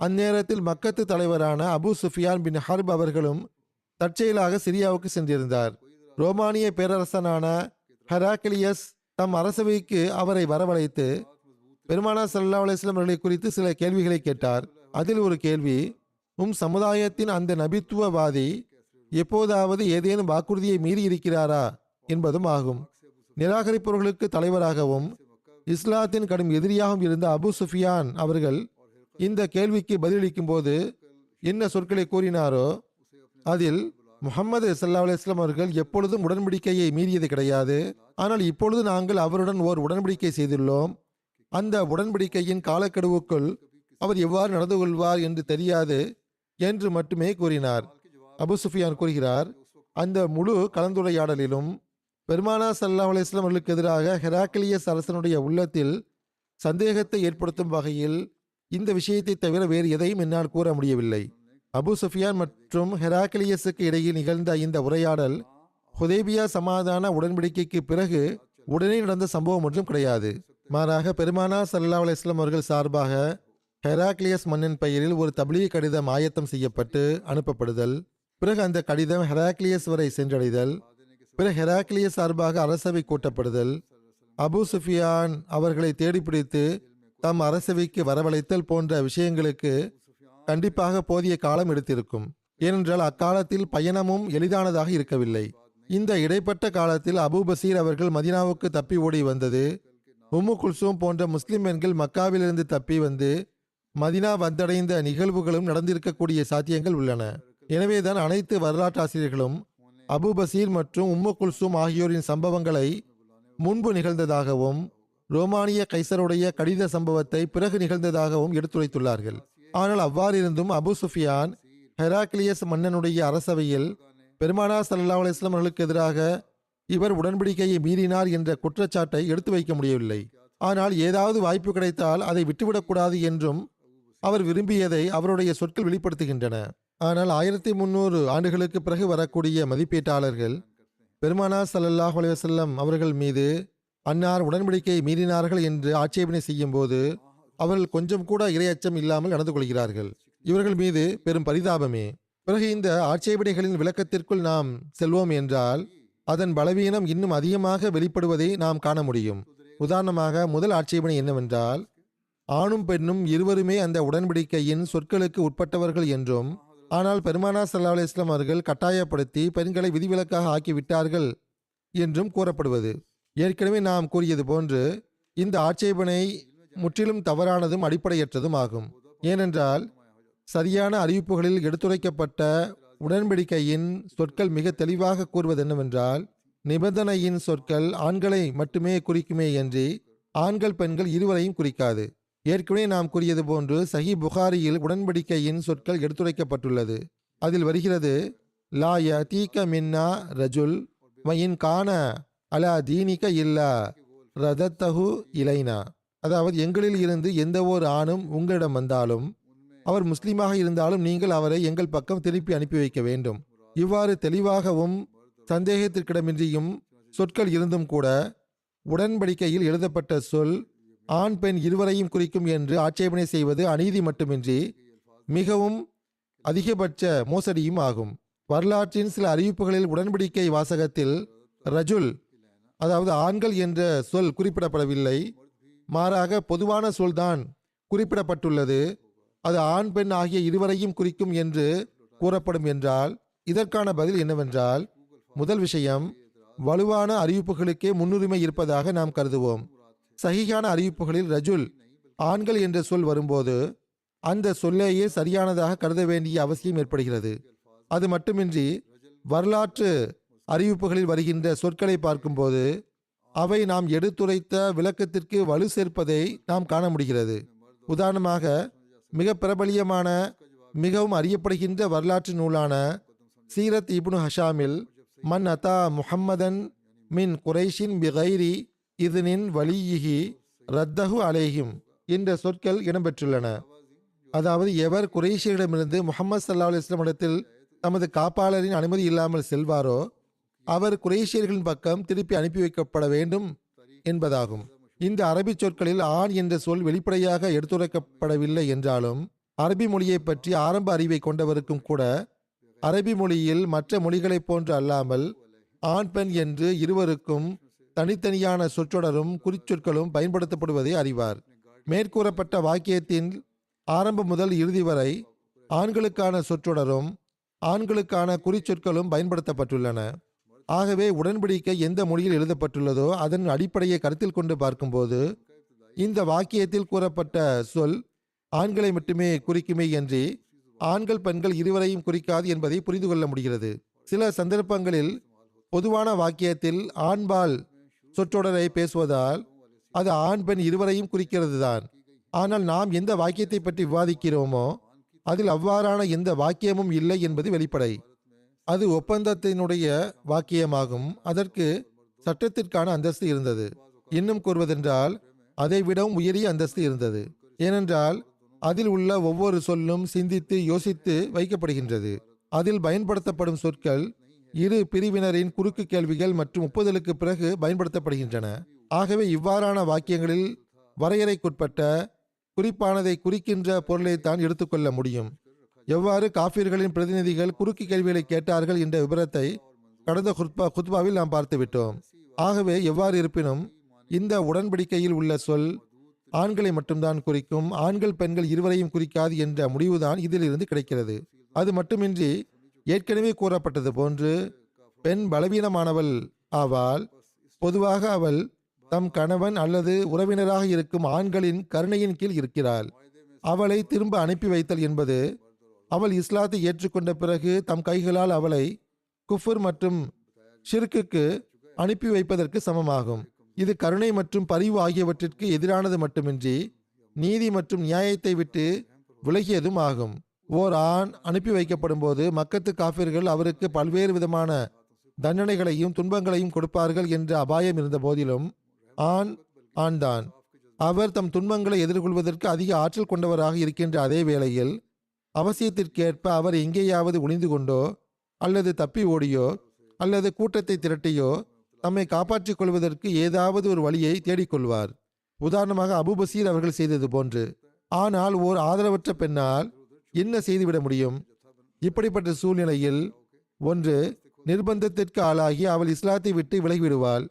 S2: அந்நேரத்தில் மக்கத்து தலைவரான அபு சுஃபியான் பின் ஹர்ப் அவர்களும் தற்செயலாக சிரியாவுக்கு சென்றிருந்தார். ரோமானிய பேரரசனான ஹெராக்கிலியஸ் தம் அரசவைக்கு அவரை வரவழைத்து பெருமானார் ஸல்லல்லாஹு அலைஹி வஸல்லம் அவர்களை குறித்து சில கேள்விகளை கேட்டார். அதில் ஒரு கேள்வி, சமுதாயத்தின் அந்த நபித்துவவாதி எப்போதாவது ஏதேனும் வாக்குறுதியை மீறி இருக்கிறாரா என்பதும் ஆகும். நிராகரிப்பவர்களுக்கு தலைவராகவும் இஸ்லாத்தின் கடும் எதிரியாகவும் இருந்த அபு சுஃபியான் அவர்கள் இந்த கேள்விக்கு பதிலளிக்கும் போது என்ன சொற்களை கூறினாரோ அதில் முஹம்மது ஸல்லல்லாஹு அலைஹி வஸல்லம் அவர்கள் எப்பொழுதும் உடன்படிக்கையை மீறியது கிடையாது. ஆனால் இப்பொழுது நாங்கள் அவருடன் ஓர் உடன்படிக்கை செய்துள்ளோம். அந்த உடன்படிக்கையின் காலக்கெடுவுக்குள் அவர் எவ்வாறு நடந்து கொள்வார் என்று தெரியாது என்று மட்டுமே கூறினார். அபு சுஃபியான் கூறுகிறார், அந்த முழு கலந்துரையாடலிலும் பெருமானார் ஸல்லல்லாஹு அலைஹி வஸல்லம் அவர்களுக்கு எதிராக ஹெராக்கிலியஸ் அரசனுடைய உள்ளத்தில் சந்தேகத்தை ஏற்படுத்தும் வகையில் இந்த விஷயத்தை தவிர வேறு எதையும் என்னால் கூற முடியவில்லை. அபு சுஃபியான் மற்றும் ஹெராக்கிலியஸுக்கு இடையில் நிகழ்ந்த இந்த உரையாடல் ஹுதைபியா சமாதான உடன்படிக்கைக்கு பிறகு உடனே நடந்த சம்பவம் ஒன்றும் கிடையாது. மாறாக பெருமானார் ஸல்லல்லாஹு அலைஹி வஸல்லம் அவர்கள் சார்பாக ஹெராக்லியஸ் மன்னன் பெயரில் ஒரு தப்லீக் கடிதம் ஆயத்தம் செய்யப்பட்டு அனுப்பப்படுதல், பிறகு அந்த கடிதம் ஹெராக்லியஸ் வரை சென்றடைதல், பிறகு ஹெராக்லியஸ் சார்பாக அரசவை கூட்டப்படுதல், அபு சுஃபியான் அவர்களை தேடிப்பிடித்து தம் அரசவைக்கு வரவழைத்தல் போன்ற விஷயங்களுக்கு கண்டிப்பாக போதிய காலம் எடுத்திருக்கும். ஏனென்றால் அக்காலத்தில் பயணமும் எளிதானதாக இருக்கவில்லை. இந்த இடைப்பட்ட காலத்தில் அபு பசீர் அவர்கள் மதீனாவுக்கு தப்பி ஓடி வந்தது, உம்மு குல்சூம் போன்ற முஸ்லிம் பெண்கள் மக்காவிலிருந்து தப்பி வந்து மதீனா வந்தடைந்த நிகழ்வுகளும் நடந்திருக்கக்கூடிய சாத்தியங்கள் உள்ளன. எனவேதான் அனைத்து வரலாற்றாசிரியர்களும் அபு பசீர் மற்றும் உம்மு குல்சூம் ஆகியோரின் சம்பவங்களை முன்பு நிகழ்ந்ததாகவும் ரோமானிய கைசருடைய கடித சம்பவத்தை பிறகு நிகழ்ந்ததாகவும் எடுத்துரைத்துள்ளார்கள். ஆனால் அவ்வாறிருந்தும் அபு சுஃபியான் ஹெராக்லியஸ் மன்னனுடைய அரசவையில் பெருமானார் ஸல்லல்லாஹு அலைஹி வஸல்லம் அவர்களுக்கு எதிராக இவர் உடன்படிக்கையை மீறினார் என்ற குற்றச்சாட்டை எடுத்து வைக்க முடியவில்லை. ஆனால் ஏதாவது வாய்ப்பு கிடைத்தால் அதை விட்டுவிடக்கூடாது என்றும் அவர் விரும்பியதை அவருடைய சொற்கள் வெளிப்படுத்துகின்றன. ஆனால் 1300 ஆண்டுகளுக்கு பிறகு வரக்கூடிய மதிப்பீட்டாளர்கள் பெருமானார் ஸல்லல்லாஹு அலைஹி வஸல்லம் அவர்கள் மீது அன்னார் உடன்படிக்கையை மீறினார்கள் என்று ஆட்சேபனை செய்யும் போது அவர்கள் கொஞ்சம் கூட இரையச்சம் இல்லாமல் நடந்து கொள்கிறார்கள். இவர்கள் மீது பெரும் பரிதாபமே. பிறகு இந்த ஆட்சேபனைகளின் விளக்கத்திற்குள் நாம் செல்வோம் என்றால் அதன் பலவீனம் இன்னும் அதிகமாக வெளிப்படுவதை நாம் காண முடியும். உதாரணமாக முதல் ஆட்சேபனை என்னவென்றால், ஆணும் பெண்ணும் இருவருமே அந்த உடன்படிக்கையின் சொற்களுக்கு உட்பட்டவர்கள் என்றும், ஆனால் பெருமானார் ஸல்லல்லாஹு அலைஹி வஸல்லம் அவர்கள் கட்டாயப்படுத்தி பெண்களை விதிவிலக்காக ஆக்கிவிட்டார்கள் என்றும் கூறப்படுவது. ஏற்கனவே நாம் கூறியது போன்று இந்த ஆட்சேபனை முற்றிலும் தவறானதும் அடிப்படையற்றதும் ஆகும். ஏனென்றால் சரியான அறிவிப்புகளில் எடுத்துரைக்கப்பட்ட உடன்படிக்கையின் சொற்கள் மிக தெளிவாக கூறுவது என்னவென்றால், நிபந்தனையின் சொற்கள் ஆண்களை மட்டுமே குறிக்குமே என்று ஆண்கள் பெண்கள் இருவரையும் குறிக்காது. ஏற்கனவே நாம் கூறியது போன்று சஹி புகாரியில் உடன்படிக்கையின் சொற்கள் எடுத்துரைக்கப்பட்டுள்ளது. அதில் வருகிறது, லா யதீக மின்னா ரஜுல் வயின் கான அலா தீனிக இல்லா ரதத்தஹு இலைனா. அதாவது எங்களில் இருந்து எந்த ஒரு ஆணும் உங்களிடம் வந்தாலும் அவர் முஸ்லீமாக இருந்தாலும் நீங்கள் அவரை எங்கள் பக்கம் திருப்பி அனுப்பி வைக்க வேண்டும். இவ்வாறு தெளிவாகவும் சந்தேகத்திற்கிடமின்றியும் சொற்கள் இருந்தும் கூட உடன்படிக்கையில் எழுதப்பட்ட சொல் ஆண் பெண் இருவரையும் குறிக்கும் என்று ஆட்சேபனை செய்வது அநீதி மட்டுமின்றி மிகவும் அதிகபட்ச மோசடியும் ஆகும். வரலாற்றின் சில அறிவிப்புகளில் உடன்படிக்கை வாசகத்தில் ரஜுல், அதாவது ஆண்கள் என்ற சொல் குறிப்பிடப்படவில்லை. மாறாக பொதுவான சொல்தான் குறிப்பிடப்பட்டுள்ளது. அது ஆண் பெண் ஆகிய இருவரையும் குறிக்கும் என்று கூறப்படும் என்றால் இதற்கான பதில் என்னவென்றால், முதல் விஷயம், வலுவான அறிவிப்புகளுக்கே முன்னுரிமை இருப்பதாக நாம் கருதுவோம். சஹீஹான அறிவிப்புகளில் ரஜுல் ஆண்கள் என்ற சொல் வரும்போது அந்த சொல்லேயே சரியானதாக கருத வேண்டிய அவசியம் ஏற்படுகிறது. அது மட்டுமின்றி வரலாற்று அறிவிப்புகளில் வருகின்ற சொற்களை பார்க்கும்போது அவை நாம் எடுத்துரைத்த விளக்கத்திற்கு வலு சேர்ப்பதை நாம் காண முடிகிறது. உதாரணமாக மிக பிரபலியமான மிகவும் அறியப்படுகின்ற வரலாற்று நூலான சீரத் இப்னு ஹஷாமில் மன் அத்தா முஹம்மதன் மின் குரைஷின் பிகைரி இதனின் வலியிஹி ரத்தஹு அலேஹிம் என்ற சொற்கள் இடம்பெற்றுள்ளன. அதாவது எவர் குரைஷியிடமிருந்து முஹம்மது ஸல்லல்லாஹு அலைஹி வஸல்லம் இடத்தில் தமது காப்பாளரின் அனுமதி இல்லாமல் செல்வாரோ அவர் குரைஷியர்களின் பக்கம் திருப்பி அனுப்பி வைக்கப்பட வேண்டும் என்பதாகும். இந்த அரபி சொற்களில் ஆண் என்ற சொல் வெளிப்படையாக எடுத்துரைக்கப்படவில்லை என்றாலும் அரபி மொழியை பற்றி ஆரம்ப அறிவை கொண்டவருக்கும் கூட அரபி மொழியில் மற்ற மொழிகளைப் போன்று அல்லாமல் ஆண் பெண் என்று இருவருக்கும் தனித்தனியான சொற்றொடரும் குறிச்சொற்களும் பயன்படுத்தப்படுவதை அறிவார். மேற்கூறப்பட்ட வாக்கியத்தின் ஆரம்பம் முதல் இறுதி வரை ஆண்களுக்கான சொற்றொடரும் ஆண்களுக்கான குறிச்சொற்களும் பயன்படுத்தப்பட்டுள்ளன. ஆகவே உடன்படிக்கை எந்த மொழியில் எழுதப்பட்டுள்ளதோ அதன் அடிப்படையை கருத்தில் கொண்டு பார்க்கும்போது இந்த வாக்கியத்தில் கூறப்பட்ட சொல் ஆண்களை மட்டுமே குறிக்குமே என்று ஆண்கள் பெண்கள் இருவரையும் குறிக்காது என்பதை புரிந்து கொள்ள முடிகிறது. சில சந்தர்ப்பங்களில் பொதுவான வாக்கியத்தில் ஆண்பால் சொற்றொடரை பேசுவதால் அது ஆண் பெண் இருவரையும் குறிக்கிறது தான். ஆனால் நாம் எந்த வாக்கியத்தை பற்றி விவாதிக்கிறோமோ அதில் அவ்வாறான எந்த வாக்கியமும் இல்லை என்பது வெளிப்படை. அது ஒப்பந்தத்தினுடைய வாக்கியமாகும். அதற்கு சட்டத்திற்கான அந்தஸ்து இருந்தது. இன்னும் கூறுவதென்றால் அதை விடவும் உயரிய அந்தஸ்து இருந்தது. ஏனென்றால் அதில் உள்ள ஒவ்வொரு சொல்லும் சிந்தித்து யோசித்து வைக்கப்படுகின்றது. அதில் பயன்படுத்தப்படும் சொற்கள் இரு பிரிவினரின் குறுக்கு கேள்விகள் மற்றும் ஒப்புதலுக்கு பிறகு பயன்படுத்தப்படுகின்றன. ஆகவே இவ்வாறான வாக்கியங்களில் வரையறைக்குட்பட்ட குறிப்பானதை குறிக்கின்ற பொருளைத்தான் எடுத்துக்கொள்ள முடியும். எவ்வாறு காஃபிர்களின் பிரதிநிதிகள் குறுக்கு கேள்விகளை கேட்டார்கள் என்ற விபரத்தை கடந்த குத்பாவில் நாம் பார்த்துவிட்டோம். ஆகவே எவ்வாறு இருப்பினும் இந்த உடன்படிக்கையில் உள்ள சொல் ஆண்களை மட்டும்தான் குறிக்கும், ஆண்கள் பெண்கள் இருவரையும் குறிக்காது என்ற முடிவுதான் இதிலிருந்து கிடைக்கிறது. அது மட்டுமின்றி ஏற்கனவே கூறப்பட்டது போன்று பெண் பலவீனமானவள் ஆவாள். பொதுவாக அவள் தம் கணவன் அல்லது உறவினராக இருக்கும் ஆண்களின் கருணையின் கீழ் இருக்கிறாள். அவளை திரும்ப அனுப்பி வைத்தல் என்பது அவள் இஸ்லாத்தை ஏற்றுக்கொண்ட பிறகு தம் கைகளால் அவளை குஃபர் மற்றும் ஷிர்க்குக்கு அனுப்பி வைப்பதற்கு சமமாகும். இது கருணை மற்றும் பரிவு ஆகியவற்றிற்கு எதிரானது மட்டுமின்றி நீதி மற்றும் நியாயத்தை விட்டு விலகியதும் ஆகும். ஓர் ஆண் அனுப்பி வைக்கப்படும் போது மக்கத்து காஃபிர்கள் அவருக்கு பல்வேறு விதமான தண்டனைகளையும் துன்பங்களையும் கொடுப்பார்கள் என்ற அபாயம் இருந்த போதிலும் ஆண்தான். அவர் தம் துன்பங்களை எதிர்கொள்வதற்கு அதிக ஆற்றல் கொண்டவராக இருக்கின்ற அதே வேளையில் அவசியத்திற்கேற்ப அவர் எங்கேயாவது ஒளிந்து கொண்டோ அல்லது தப்பி ஓடியோ அல்லது கூட்டத்தை திரட்டியோ தம்மை காப்பாற்றிக் கொள்வதற்கு ஏதாவது ஒரு வழியை தேடிக்கொள்வார். உதாரணமாக அபு பசீர் அவர்கள் செய்தது போன்று. ஆனால் ஓர் ஆதரவற்ற பெண்ணால் என்ன செய்துவிட முடியும்? இப்படிப்பட்ட சூழ்நிலையில் ஒன்று நிர்பந்தத்திற்கு ஆளாகி அவள் இஸ்லாத்தை விட்டு விலகிவிடுவாள்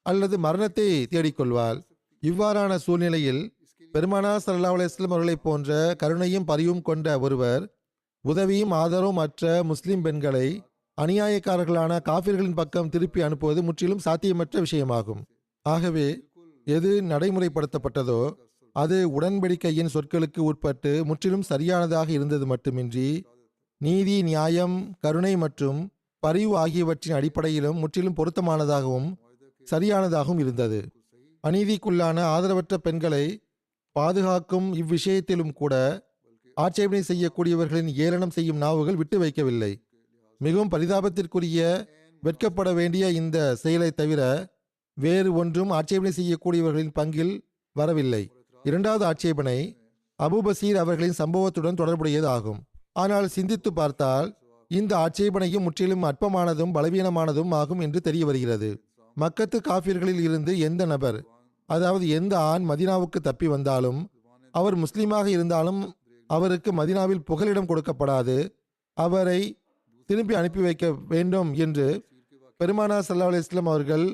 S2: அல்லது மரணத்தை தேடிக்கொள்வாள். இவ்வாறான சூழ்நிலையில் பெருமானார் ஸல்லல்லாஹு அலைஹி வஸல்லம் அவர்களைப் போன்ற கருணையும் பரிவும் கொண்ட ஒருவர் உதவியும் ஆதரவும் அற்ற முஸ்லிம் பெண்களை அநியாயக்காரர்களான காஃபிர்களின் பக்கம் திருப்பி அனுப்புவது முற்றிலும் சாத்தியமற்ற விஷயமாகும். ஆகவே எது நடைமுறைப்படுத்தப்பட்டதோ அது உடன்படிக்கையின் சொற்களுக்கு உட்பட்டு முற்றிலும் சரியானதாக இருந்தது மட்டுமின்றி நீதி, நியாயம், கருணை மற்றும் பரிவு ஆகியவற்றின் அடிப்படையிலும் முற்றிலும் பொருத்தமானதாகவும் சரியானதாகவும் இருந்தது. அநீதிக்குள்ளான ஆதரவற்ற பெண்களை பாதுகாக்கும் இவ்விஷயத்திலும் கூட ஆட்சேபனை செய்யக்கூடியவர்களின் ஏளனம் செய்யும் நாவுகள் விட்டு வைக்கவில்லை. மிகவும் பரிதாபத்திற்குரிய வெட்கப்பட வேண்டிய இந்த செயலை தவிர வேறு ஒன்றும் ஆட்சேபனை செய்யக்கூடியவர்களின் பங்கில் வரவில்லை. இரண்டாவது ஆட்சேபனை அபு பசீர் அவர்களின் சம்பவத்துடன் தொடர்புடையது ஆகும். ஆனால் சிந்தித்து பார்த்தால் இந்த ஆட்சேபனையும் முற்றிலும் அற்பமானதும் பலவீனமானதும் ஆகும் என்று தெரிய வருகிறது. மக்கத்து காஃபிர்களில் இருந்து எந்த நபர், அதாவது எந்த ஆண் மதீனாவுக்கு தப்பி வந்தாலும் அவர் முஸ்லீமாக இருந்தாலும் அவருக்கு மதீனாவில் புகலிடம் கொடுக்கப்படாது, அவரை திருப்பி அனுப்பி வைக்க வேண்டும் என்று பெருமானார் ஸல்லல்லாஹு அலைஹி வஸல்லம் அவர்கள்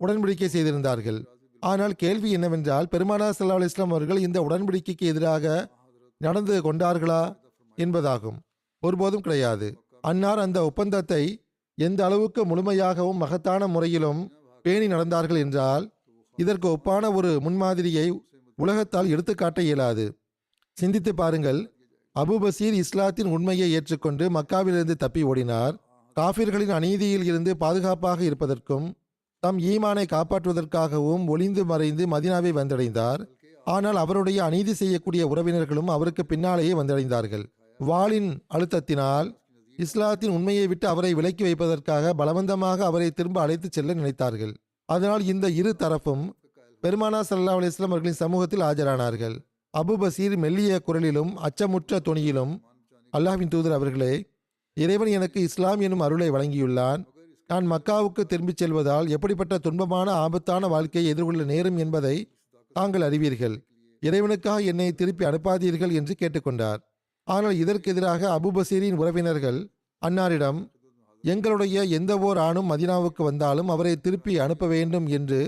S2: உடன்படிக்கை செய்திருந்தார்கள். ஆனால் கேள்வி என்னவென்றால், பெருமானார் ஸல்லல்லாஹு அலைஹி வஸல்லம் அவர்கள் இந்த உடன்படிக்கைக்கு எதிராக நடந்து கொண்டார்களா என்பதாகும். ஒருபோதும் கிடையாது. அன்னார் அந்த ஒப்பந்தத்தை எந்த அளவுக்கு முழுமையாகவும் மகத்தான முறையிலும் பேணி நடந்தார்கள் என்றால் இதற்கு ஒப்பான ஒரு முன்மாதிரியை உலகத்தால் எடுத்துக்காட்ட இயலாது. சிந்தித்து பாருங்கள். அபு பசீர் இஸ்லாத்தின் உண்மையை ஏற்றுக்கொண்டு மக்காவிலிருந்து தப்பி ஓடினார். காஃபிர்களின் அநீதியில் இருந்து பாதுகாப்பாக இருப்பதற்கும் தம் ஈமானை காப்பாற்றுவதற்காகவும் ஒளிந்து மறைந்து மதீனாவை வந்தடைந்தார். ஆனால் அவருடைய அநீதி செய்யக்கூடிய உறவினர்களும் அவருக்கு பின்னாலேயே வந்தடைந்தார்கள். வாளின் அழுத்தத்தினால் இஸ்லாத்தின் உண்மையை விட்டு அவரை விலக்கி வைப்பதற்காக பலவந்தமாக அவரை திரும்ப அழைத்து செல்ல நினைத்தார்கள். அதனால் இந்த இரு தரப்பும் பெருமானார் ஸல்லல்லாஹு அலைஹி வஸல்லம் அவர்களின் சமூகத்தில் ஆஜரானார்கள். அபு பசீர் மெல்லிய குரலிலும் அச்சமுற்ற தொனியிலும், அல்லாஹ்வின் தூதர் அவர்களே, இறைவன் எனக்கு இஸ்லாம் எனும் அருளை வழங்கியுள்ளான். நான் மக்காவுக்கு திரும்பிச் செல்வதால் எப்படிப்பட்ட துன்பமான ஆபத்தான வாழ்க்கையை எதிர்கொள்ள நேரும் என்பதை தாங்கள் அறிவீர்கள். இறைவனுக்காக என்னை திருப்பி அனுப்பாதீர்கள் என்று கேட்டுக்கொண்டார். ஆனால் இதற்கு எதிராக அபூபசீரின் உறவினர்கள் அன்னாரிடம், எங்களுடைய எந்த ஓர் ஆணும் மதீனாவுக்கு வந்தாலும் அவரை திருப்பி அனுப்ப வேண்டும் என்று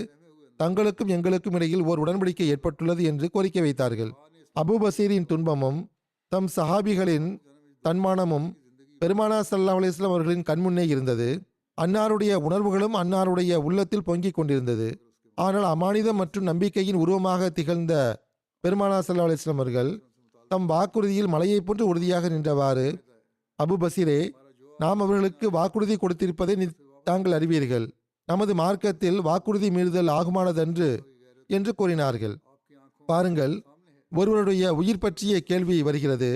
S2: தங்களுக்கும் எங்களுக்கும் இடையில் ஓர் உடன்படிக்கை ஏற்பட்டுள்ளது என்று கோரிக்கை வைத்தார்கள். அபூபசீரின் துன்பமும் தம் சஹாபிகளின் தன்மானமும் பெருமானார் ஸல்லல்லாஹு அலைஹி வஸல்லம் அவர்களின் கண்முன்னே இருந்தது. அன்னாருடைய உணர்வுகளும் அன்னாருடைய உள்ளத்தில் பொங்கிக் கொண்டிருந்தது. ஆனால் அமானிதம் மற்றும் நம்பிக்கையின் உருவமாக திகழ்ந்த பெருமானார் ஸல்லல்லாஹு அலைஹி வஸல்லம் அவர்கள் தம் வாக்குறுதியில் மலையை போன்று உறுதியாக நின்றவாறு, அபூபசீரே, நாம் அவர்களுக்கு வாக்குறுதி கொடுத்திருப்பதை தாங்கள் அறிவீர்கள். நமது மார்க்கத்தில் வாக்குறுதி மீறுதல் ஆகுமானதன்று என்று கூறினார்கள். பாருங்கள், ஒருவருடைய உயிர் பற்றிய கேள்வி வருகிறது.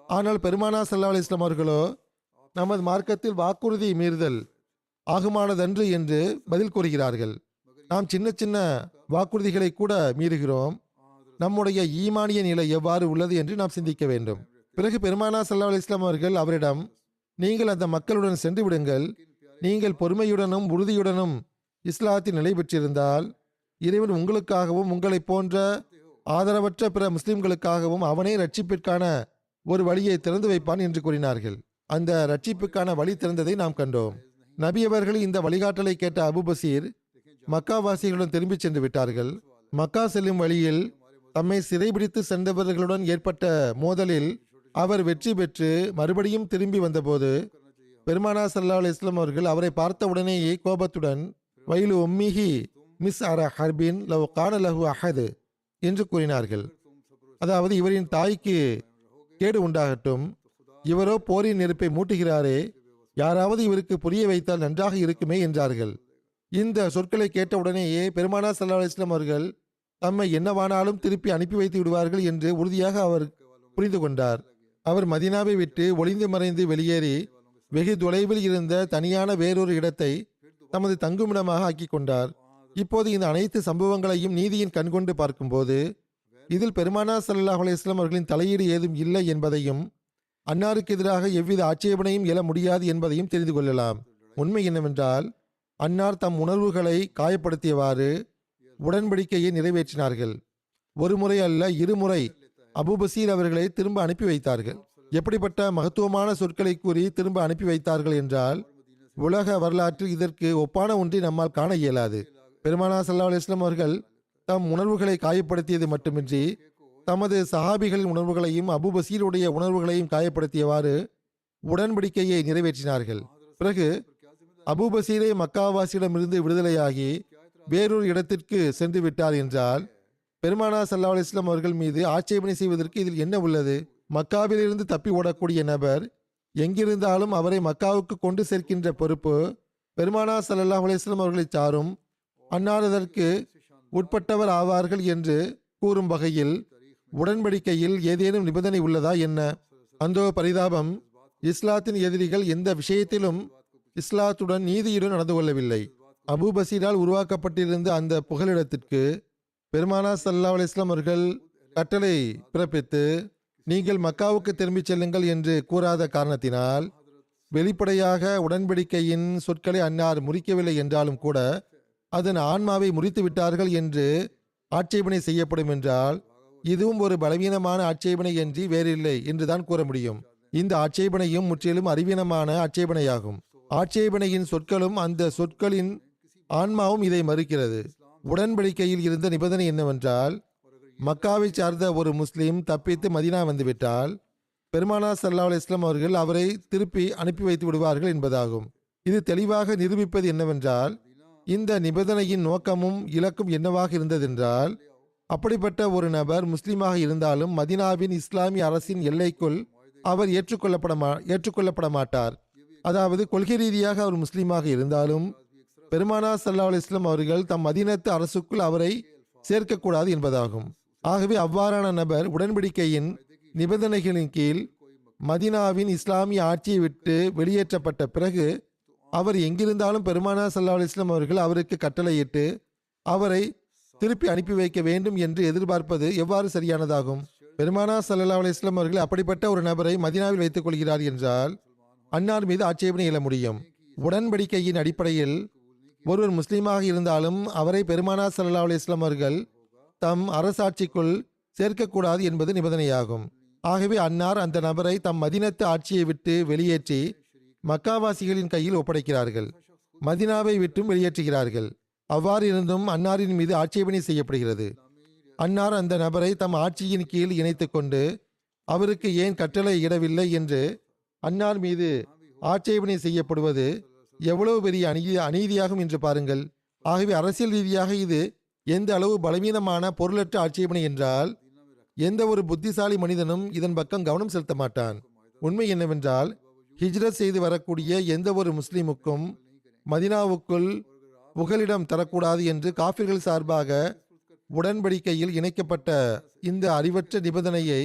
S2: ஆனால் பெருமானார் ஸல்லல்லாஹு அலைஹி வஸல்லம் அவர்களோ நமது மார்க்கத்தில் வாக்குறுதி மீறுதல் ஆகுமானதன்று என்று பதில் கூறுகிறார்கள். நாம் சின்ன சின்ன வாக்குறுதிகளை கூட மீறுகிறோம். நம்முடைய ஈமானிய நிலை எவ்வாறு உள்ளது என்று நாம் சிந்திக்க வேண்டும். பிறகு பெருமானார் ஸல்லல்லாஹு அலைஹி வஸல்லம் அவர்கள் அவரிடம், நீங்கள் அந்த மக்களுடன் சென்று விடுங்கள். நீங்கள் பொறுமையுடனும் உறுதியுடனும் இஸ்லாத்தில் நிலை பெற்றிருந்தால் இறைவன் உங்களுக்காகவும் உங்களைப் போன்ற ஆதரவற்ற பிற முஸ்லிம்களுக்காகவும் அவனே ரட்சிப்பிற்கான ஒரு வழியை திறந்து வைப்பான் என்று கூறினார்கள். அந்த ரட்சிப்புக்கான வழி திறந்ததை நாம் கண்டோம். நபி அவர்கள் இந்த வழிகாட்டலை கேட்ட அபூபசீர் மக்காவாசிகளுடன் திரும்பி சென்று விட்டார்கள். மக்கா செல்லும் வழியில் தம்மை சிறைபிடித்து சென்றவர்களுடன் ஏற்பட்ட மோதலில் அவர் வெற்றி பெற்று மறுபடியும் திரும்பி வந்தபோது பெருமானார் ஸல்லல்லாஹு அலைஹி வஸல்லம் அவர்கள் அவரை பார்த்த உடனேயே கோபத்துடன், வைலு உம்மிஹி மிஸ் அர ஹர்பின் லவ் கான லஹு அஹது என்று கூறினார்கள். அதாவது, இவரின் தாய்க்கு கேடு உண்டாகட்டும், இவரோ போரின் நெருப்பை மூட்டுகிறாரே, யாராவது இவருக்கு புரிய வைத்தால் நன்றாக இருக்குமே என்றார்கள். இந்த சொற்களை கேட்டவுடனேயே பெருமானார் ஸல்லல்லாஹு அலைஹி வஸல்லம் அவர்கள் தம்மை என்னவானாலும் திருப்பி அனுப்பி வைத்து விடுவார்கள் என்று உறுதியாக அவர் புரிந்து கொண்டார். அவர் மதீனாவை விட்டு ஒளிந்து மறைந்து வெளியேறி வெகு தொலைவில் இருந்த தனியான வேறொரு இடத்தை தமது தங்குமிடமாக ஆக்கி கொண்டார். இப்போது இந்த அனைத்து சம்பவங்களையும் நீதியின் கண்கொண்டு பார்க்கும்போது இதில் பெருமானார் ஸல்லல்லாஹு அலைஹி வஸல்லம் அவர்களின் தலையீடு ஏதும் இல்லை என்பதையும் அன்னாருக்கு எதிராக எவ்வித ஆட்சேபனையும் எழ முடியாது என்பதையும் தெரிந்து கொள்ளலாம். உண்மை என்னவென்றால், அன்னார் தம் உணர்வுகளை காயப்படுத்தியவாறு உடன்படிக்கையை நிறைவேற்றினார்கள். ஒரு முறை அல்ல, இருமுறை அபூபசீர் அவர்களை திரும்ப அனுப்பி வைத்தார்கள். எப்படிப்பட்ட மகத்துவமான சொற்களை கூறி திரும்ப அனுப்பி வைத்தார்கள் என்றால், உலக வரலாற்றில் இதற்கு ஒப்பான ஒன்றை நம்மால் காண இயலாது. பெருமானார் ஸல்லல்லாஹு அலைஹி வஸல்லம் அவர்கள் தம் உணர்வுகளை காயப்படுத்தியது மட்டுமின்றி தமது சஹாபிகளின் உணர்வுகளையும் அபூபசீருடைய உணர்வுகளையும் காயப்படுத்தியவாறு உடன்படிக்கையை நிறைவேற்றினார்கள். பிறகு அபூபசீரை மக்காவாசியிடமிருந்து விடுதலையாகி வேறொரு இடத்திற்கு சென்று விட்டார் என்றால், பெருமானார் ஸல்லல்லாஹு அலைஹி வஸல்லம் அவர்கள் மீது ஆட்சேபனை செய்வதற்கு இதில் என்ன உள்ளது? மக்காவிலிருந்து தப்பி ஓடக்கூடிய நபர் எங்கிருந்தாலும் அவரை மக்காவுக்கு கொண்டு சேர்க்கின்ற பொறுப்பு பெருமானார் ஸல்லல்லாஹு அலைஹி வஸல்லம் அவர்களை சாரும். அன்னார் அதற்கு உட்பட்டவர் ஆவார்கள் என்று கூறும் வகையில் உடன்படிக்கையில் ஏதேனும் நிபந்தனை உள்ளதா என்ன? அந்தோ பரிதாபம், இஸ்லாத்தின் எதிரிகள் எந்த விஷயத்திலும் இஸ்லாத்துடன் நீதியுடன் நடந்து கொள்ளவில்லை. அபூபசீரால் உருவாக்கப்பட்டிருந்த அந்த புகலிடத்திற்கு பெருமானார் ஸல்லல்லாஹு அலைஹி வஸல்லம் அவர்கள் கட்டளை பிறப்பித்து, நீங்கள் மக்காவுக்கு திரும்பிச் செல்லுங்கள் என்று கூறாத காரணத்தினால் வெளிப்படையாக உடன்படிக்கையின் சொற்களை அன்னார் முறிக்கவில்லை என்றாலும் கூட அதன் ஆன்மாவை முறித்து விட்டார்கள் என்று ஆட்சேபனை செய்யப்படும் என்றால் இதுவும் ஒரு பலவீனமான ஆட்சேபனை என்று வேறில்லை என்றுதான் கூற முடியும். இந்த ஆட்சேபனையும் முற்றிலும் அறிவீனமான ஆட்சேபனையாகும். ஆட்சேபனையின் சொற்களும் அந்த சொற்களின் ஆன்மாவும் இதை மறுக்கிறது. உடன்படிக்கையில் இருந்த நிபந்தனை என்னவென்றால், மக்காவை சார்ந்த ஒரு முஸ்லீம் தப்பித்து மதீனா வந்துவிட்டால் பெருமானார் ஸல்லல்லாஹு அலைஹி வஸல்லம் அவர்கள் அவரை திருப்பி அனுப்பி வைத்து விடுவார்கள் என்பதாகும். இது தெளிவாக நிரூபிப்பது என்னவென்றால், இந்த நிபந்தனையின் நோக்கமும் இலக்கும் என்னவாக இருந்ததென்றால், அப்படிப்பட்ட ஒரு நபர் முஸ்லீமாக இருந்தாலும் மதீனாவின் இஸ்லாமிய அரசின் எல்லைக்குள் அவர் ஏற்றுக்கொள்ளப்பட மாட்டார். அதாவது, கொள்கை ரீதியாக அவர் முஸ்லீமாக இருந்தாலும் பெருமானார் ஸல்லல்லாஹு அலைஹி வஸல்லம் அவர்கள் தம் மதீனத்து அரசுக்குள் அவரை சேர்க்கக்கூடாது என்பதாகும். ஆகவே அவ்வாறான நபர் உடன்படிக்கையின் நிபந்தனைகளின் கீழ் மதீனாவின் இஸ்லாமிய ஆட்சியை விட்டு வெளியேற்றப்பட்ட பிறகு அவர் எங்கிருந்தாலும் பெருமானார் ஸல்லல்லாஹு அலைஹி வஸல்லம் அவர்கள் அவருக்கு கட்டளையிட்டு அவரை திருப்பி அனுப்பி வைக்க வேண்டும் என்று எதிர்பார்ப்பது எவ்வாறு சரியானதாகும்? பெருமானார் ஸல்லல்லாஹு அலைஹி வஸல்லம் அவர்கள் அப்படிப்பட்ட ஒரு நபரை மதீனாவில் வைத்துக் கொள்கிறார் என்றால் அன்னார் மீது ஆட்சேபனை எழ முடியும். உடன்படிக்கையின் அடிப்படையில் ஒருவர் முஸ்லீமாக இருந்தாலும் அவரை பெருமானார் ஸல்லல்லாஹு அலைஹி வஸல்லம் அவர்கள் தம் அரசாட்சிக்குள் சேர்க்கக்கூடாது என்பது நிபந்தனையாகும். ஆகவே அன்னார் அந்த நபரை தம் மதினத்து ஆட்சியை விட்டு வெளியேற்றி மக்காவாசிகளின் கையில் ஒப்படைக்கிறார்கள். மதினாவை விட்டும் வெளியேற்றுகிறார்கள். அவ்வாறு இருந்தும் அன்னாரின் மீது ஆட்சேபனை செய்யப்படுகிறது. அன்னார் அந்த நபரை தம் ஆட்சியின் கீழ் இணைத்து கொண்டு அவருக்கு ஏன் கட்டளை இடவில்லை என்று அன்னார் மீது ஆட்சேபனை செய்யப்படுவது எவ்வளவு பெரிய அநீதியாகும் என்று பாருங்கள். ஆகவே அரசியல் ரீதியாக இது எந்த அளவு பலவீனமான பொருளற்ற ஆட்சேபனை என்றால் எந்த ஒரு புத்திசாலி மனிதனும் இதன் பக்கம் கவனம் செலுத்த மாட்டான். உண்மை என்னவென்றால் ஹிஜ்ரத் செய்து வரக்கூடிய எந்த ஒரு முஸ்லிமுக்கும் மதினாவுக்குள் புகலிடம் தரக்கூடாது என்று காஃபிர்கள் சார்பாக உடன்படிக்கையில் இணைக்கப்பட்ட இந்த அறிவற்ற நிபந்தனையை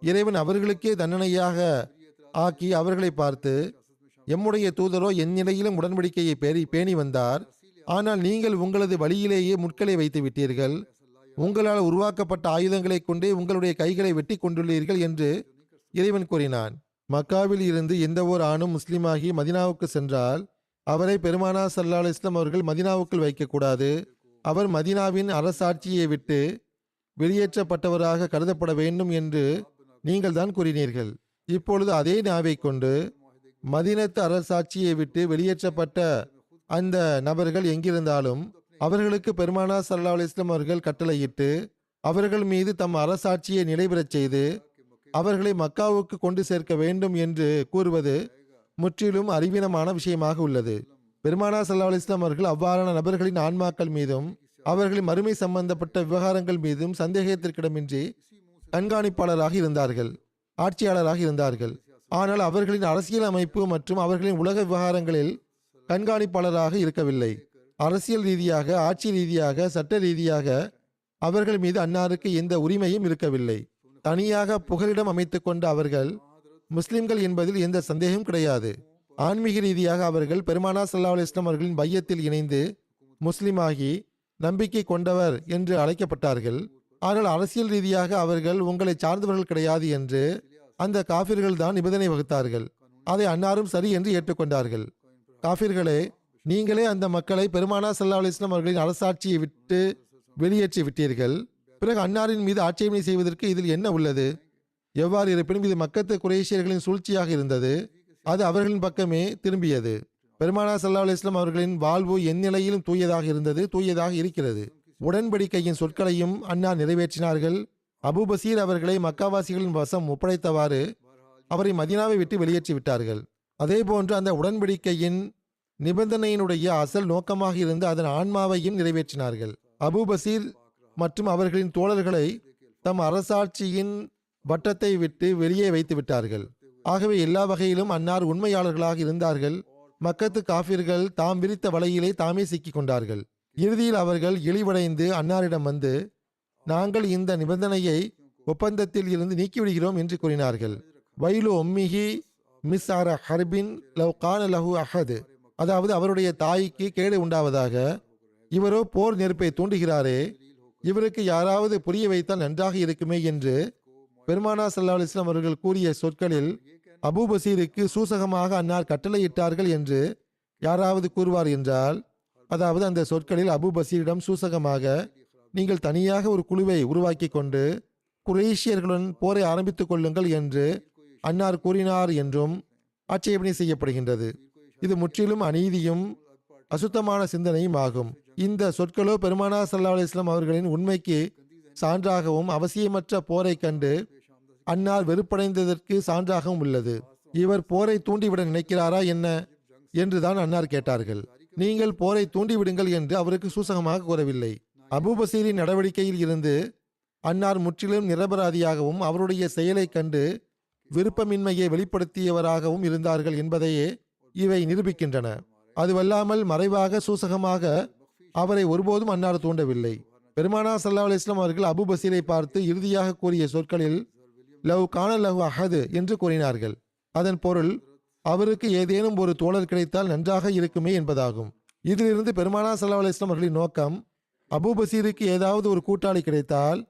S2: இறைவன் அவர்களுக்கே தண்டனையாக ஆக்கி அவர்களை பார்த்து, எம்முடைய தூதரோ எந்நிலையிலும் உடன்படிக்கையை பேணி வந்தார், ஆனால் நீங்கள் உங்களது வழியிலேயே முட்களை வைத்து விட்டீர்கள், உங்களால் உருவாக்கப்பட்ட ஆயுதங்களை கொண்டே உங்களுடைய கைகளை வெட்டி கொண்டுள்ளீர்கள் என்று இறைவன் கூறினான். மக்காவில் இருந்து எந்த ஓர் ஆணும் முஸ்லீமாகி மதினாவுக்கு சென்றால் அவரை பெருமானா ஸல்லல்லாஹு அலைஹி வஸல்லம் அவர்கள் மதினாவுக்குள் வைக்கக்கூடாது. அவர் மதினாவின் அரசாட்சியை விட்டு வெளியேற்றப்பட்டவராக கருதப்பட வேண்டும் என்று நீங்கள் தான் கூறினீர்கள். இப்பொழுது அதே நாவை கொண்டு மதினத்து அரசாட்சியை விட்டு வெளியேற்றப்பட்ட அந்த நபர்கள் எங்கிருந்தாலும் அவர்களுக்கு பெருமானா ஸல்லல்லாஹு அலைஹி வஸல்லம் அவர்கள் கட்டளையிட்டு அவர்கள் மீது தம் அரசாட்சியை நிலைபெறச் செய்து அவர்களை மக்காவுக்கு கொண்டு சேர்க்க வேண்டும் என்று கூறுவது முற்றிலும் அறிவீனமான விஷயமாக உள்ளது. பெருமானா ஸல்லல்லாஹு அலைஹி வஸல்லம் அவர்கள் அவ்வாறான நபர்களின் ஆன்மாக்கள் மீதும் அவர்களின் மறுமை சம்பந்தப்பட்ட விவகாரங்கள் மீதும் சந்தேகத்திற்கிடமின்றி கண்காணிப்பாளராக இருந்தார்கள், ஆட்சியாளராக இருந்தார்கள். ஆனால் அவர்களின் அரசியல் அமைப்பு மற்றும் அவர்களின் உலக விவகாரங்களில் கண்காணிப்பாளராக இருக்கவில்லை. அரசியல் ரீதியாக, ஆட்சி ரீதியாக, சட்ட ரீதியாக அவர்கள் மீது அன்னாருக்கு எந்த உரிமையும் இருக்கவில்லை. தனியாக புகலிடம் அமைத்துக் கொண்ட அவர்கள் முஸ்லிம்கள் என்பதில் எந்த சந்தேகம் கிடையாது. ஆன்மீக ரீதியாக அவர்கள் பெருமானா ஸல்லல்லாஹு அலைஹி வஸல்லம் அவர்களின் பையத்தில் இணைந்து முஸ்லிமாகி நம்பிக்கை கொண்டவர் என்று அழைக்கப்பட்டார்கள். ஆனால் அரசியல் ரீதியாக அவர்கள் உங்களை சார்ந்தவர்கள் கிடையாது என்று அந்த காஃபிர்கள் தான் நிபந்தனை வகுத்தார்கள். அதை அன்னாரும் சரி என்று ஏற்றுக்கொண்டார்கள். காஃபிர்களே, நீங்களே அந்த மக்களை பெருமானா ஸல்லல்லாஹு அலைஹி வஸல்லம் அவர்களின் அரசாட்சியை விட்டு வெளியேற்றி விட்டீர்கள். பிறகு அன்னாரின் மீது ஆட்சேபனை செய்வதற்கு இதில் என்ன உள்ளது? எவ்வாறு இருப்பினும் இது மக்கத்து குறைஷியர்களின் சூழ்ச்சியாக இருந்தது. அது அவர்களின் பக்கமே திரும்பியது. பெருமானா ஸல்லல்லாஹு அலைஹி வஸல்லம் அவர்களின் வாழ்வு எந்நிலையிலும் தூயதாக இருந்தது, தூயதாக இருக்கிறது. உடன்படிக்கையின் சொற்களையும் அன்னார் நிறைவேற்றினார்கள். அபூ பஸீர் அவர்களை மக்காவாசிகளின் வசம் ஒப்படைத்தவாறு அவரை மதீனாவை விட்டு வெளியேற்றி விட்டார்கள். அதேபோன்று அந்த உடன்படிக்கையின் நிபந்தனையினுடைய அசல் நோக்கமாக இருந்து அதன் ஆன்மாவையும் நிறைவேற்றினார்கள். அபூ பஸீர் மற்றும் அவர்களின் தோழர்களை தம் அரசாட்சியின் வட்டத்தை விட்டு வெளியே வைத்து விட்டார்கள். ஆகவே எல்லா வகையிலும் அன்னார் உண்மையாளர்களாக இருந்தார்கள். மக்கத்து காஃபிர்கள் தாம் விரித்த வலையிலே தாமே சிக்கிக் கொண்டார்கள். இறுதியில் அவர்கள் இழிவடைந்து அன்னாரிடம் வந்து, நாங்கள் இந்த நிபந்தனையை ஒப்பந்தத்தில் இருந்து நீக்கிவிடுகிறோம் என்று கூறினார்கள். வைலு உம்மிஹி மிஸ்ஆர ஹர்பின் லவ் கான லஹு அஹது, அதாவது அவருடைய தாய்க்கு கேடு உண்டாவதாக, இவரோ போர் நெருப்பை தூண்டுகிறாரே, இவருக்கு யாராவது புரிய வைத்தால் நன்றாக இருக்குமே என்று பெருமானா ஸல்லல்லாஹு அலைஹி வஸல்லம் அவர்கள் கூறிய சொற்களில் அபூ பஸீருக்கு சூசகமாக அன்னார் கட்டளையிட்டார்கள் என்று யாராவது கூறுவார் என்றால், அதாவது அந்த சொற்களில் அபூ பஸீரிடம் சூசகமாக நீங்கள் தனியாக ஒரு குழுவை உருவாக்கி கொண்டு குறைஷியர்களுடன் போரை ஆரம்பித்துக் கொள்ளுங்கள் என்று அன்னார் கூறினார் என்றும் ஆட்சேபனை செய்யப்படுகின்றது. இது முற்றிலும் அநீதியும் அசுத்தமான சிந்தனையும் ஆகும். இந்த சொற்களோ பெருமானா ஸல்லல்லாஹு அலைஹி வஸல்லம் அவர்களின் உண்மைக்கு சான்றாகவும் அவசியமற்ற போரை கண்டு அன்னார் வெறுப்படைந்ததற்கு சான்றாகவும் உள்ளது. இவர் போரை தூண்டிவிட நினைக்கிறாரா என்ன என்றுதான் அன்னார் கேட்டார்கள். நீங்கள் போரை தூண்டிவிடுங்கள் என்று அவருக்கு சூசகமாக கூறவில்லை. அபூ பஸீரின் நடவடிக்கையில் இருந்து அன்னார் முற்றிலும் நிரபராதியாகவும் அவருடைய செயலை கண்டு விருப்பமின்மையை வெளிப்படுத்தியவராகவும் இருந்தார்கள் என்பதையே இவை நிரூபிக்கின்றன. அதுவல்லாமல் மறைவாக சூசகமாக அவரை ஒருபோதும் அன்னார் தூண்டவில்லை. பெருமானா ஸல்லல்லாஹு அலைஹி வஸல்லம் அவர்கள் அபூ பஸீரை பார்த்து இறுதியாக கூறிய சொற்களில் லவ் கான லஹு அஹது என்று கூறினார்கள். அதன் பொருள் அவருக்கு ஏதேனும் ஒரு தோழர் கிடைத்தால் நன்றாக இருக்குமே என்பதாகும். இதிலிருந்து பெருமானா ஸல்லல்லாஹு அலைஹி வஸல்லம் அவர்களின் நோக்கம் அபூ பஸீருக்கு ஏதாவது ஒரு கூட்டாளி கிடைத்தால்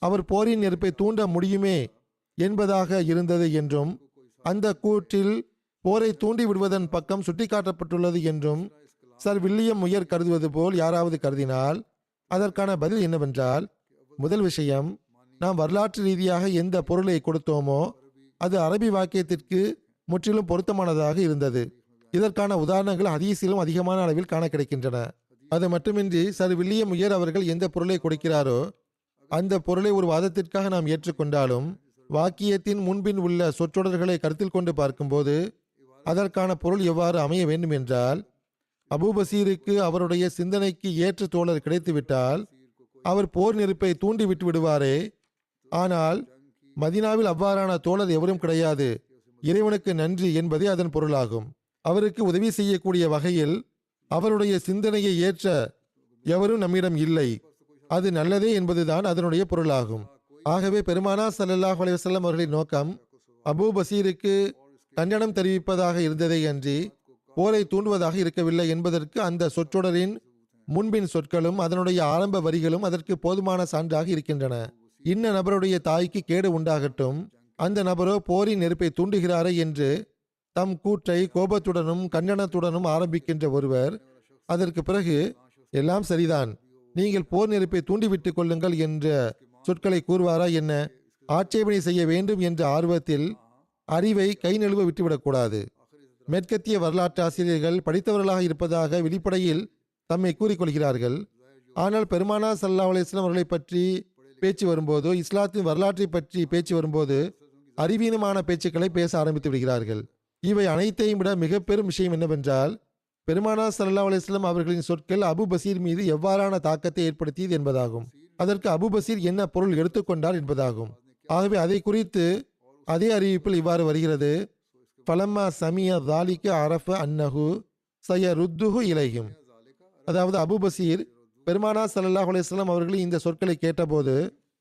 S2: அவர் போரின் நெருப்பை தூண்ட முடியுமே என்பதாக இருந்தது என்றும், அந்த கூற்றில் போரை தூண்டி விடுவதன் பக்கம் சுட்டிக்காட்டப்பட்டுள்ளது என்றும் சர் வில்லியம் முயர் கருதுவது போல் யாராவது கருதினால் அதற்கான பதில் என்னவென்றால், முதல் விஷயம், நாம் வரலாற்று ரீதியாக எந்த பொருளை கொடுத்தோமோ அது அரபி வாக்கியத்திற்கு முற்றிலும் பொருத்தமானதாக இருந்தது. இதற்கான உதாரணங்கள் ஹதீஸிலும் அதிகமான அளவில் காண கிடைக்கின்றன. அது மட்டுமின்றி சர் வில்லியம் உயர் அவர்கள் எந்த பொருளை கொடுக்கிறாரோ அந்த பொருளை ஒரு வாதத்திற்காக நாம் ஏற்றுக்கொண்டாலும் வாக்கியத்தின் முன்பின் உள்ள சொற்றொடர்களை கருத்தில் கொண்டு பார்க்கும்போது அதற்கான பொருள் எவ்வாறு அமைய வேண்டும் என்றால், அபூபசீருக்கு அவருடைய சிந்தனைக்கு ஏற்ற தோழர் கிடைத்துவிட்டால் அவர் போர் நெருப்பை தூண்டி விட்டு விடுவாரே. ஆனால் மதீனாவில் அவ்வாறான தோழர் எவரும் கிடையாது. இறைவனுக்கு நன்றி என்பதே அதன் பொருளாகும். அவருக்கு உதவி செய்யக்கூடிய வகையில் அவருடைய சிந்தனையை ஏற்ற எவரும் நம்மிடம் இல்லை. அது நல்லதே என்பதுதான் அதனுடைய பொருளாகும். ஆகவே பெருமானார் ஸல்லல்லாஹு அலைஹி வஸல்லம் அவர்களின் நோக்கம் அபூ பசீருக்கு கண்டனம் தெரிவிப்பதாக இருந்ததை அன்றி போரை தூண்டுவதாக இருக்கவில்லை என்பதற்கு அந்த சொற்றொடரின் முன்பின் சொற்களும் அதனுடைய ஆரம்ப வரிகளும் அதற்கு போதுமான சான்றாக இருக்கின்றன. இன்ன நபருடைய தாய்க்கு கேடு உண்டாகட்டும், அந்த நபரோ போரின் நெருப்பை தூண்டுகிறாரே என்று தம் கூற்றை கோபத்துடனும் கண்டனத்துடனும் ஆரம்பிக்கின்ற ஒருவர் அதற்கு பிறகு எல்லாம் சரிதான், நீங்கள் போர் நெருப்பை தூண்டிவிட்டுக் கொள்ளுங்கள் என்ற சொற்களை கூறுவாரா என்ன? ஆட்சேபனை செய்ய வேண்டும் என்ற ஆர்வத்தில் அறிவை கை நழுவ விட்டுவிடக்கூடாது. மேற்கத்திய வரலாற்று ஆசிரியர்கள் படித்தவர்களாக இருப்பதாக வெளிப்படையில் தம்மை கூறிக்கொள்கிறார்கள். ஆனால் பெருமானார் ஸல்லல்லாஹு அலைஹி வஸல்லம் அவர்களை பற்றி பேச்சு வரும்போதோ இஸ்லாத்தின் வரலாற்றை பற்றி பேச்சு வரும்போது அறிவீனமான பேச்சுக்களை பேச ஆரம்பித்து விடுகிறார்கள். இவை அனைத்தையும் விட மிக பெரும் விஷயம் என்னவென்றால், பெருமானார் ஸல்லல்லாஹு அலைஹி வஸல்லம் அவர்களின் சொற்கள் அபு பசீர் மீது எவ்வாறான தாக்கத்தை ஏற்படுத்தியது என்பதாகும். அதற்கு அபு பசீர் என்ன பொருள் எடுத்துக்கொண்டார் என்பதாகும். ஆகவே அதை குறித்து அதே அறிவிப்பில் இவ்வாறு வருகிறது, ஃபலம்மா சமிய தாலிக அரஃப அன்னஹு சயருத்துஹு இலைஹிம். அதாவது அபு பசீர் பெருமானார் ஸல்லல்லாஹு அலைஹி வஸல்லம் அவர்களின் இந்த சொற்களை கேட்டபோது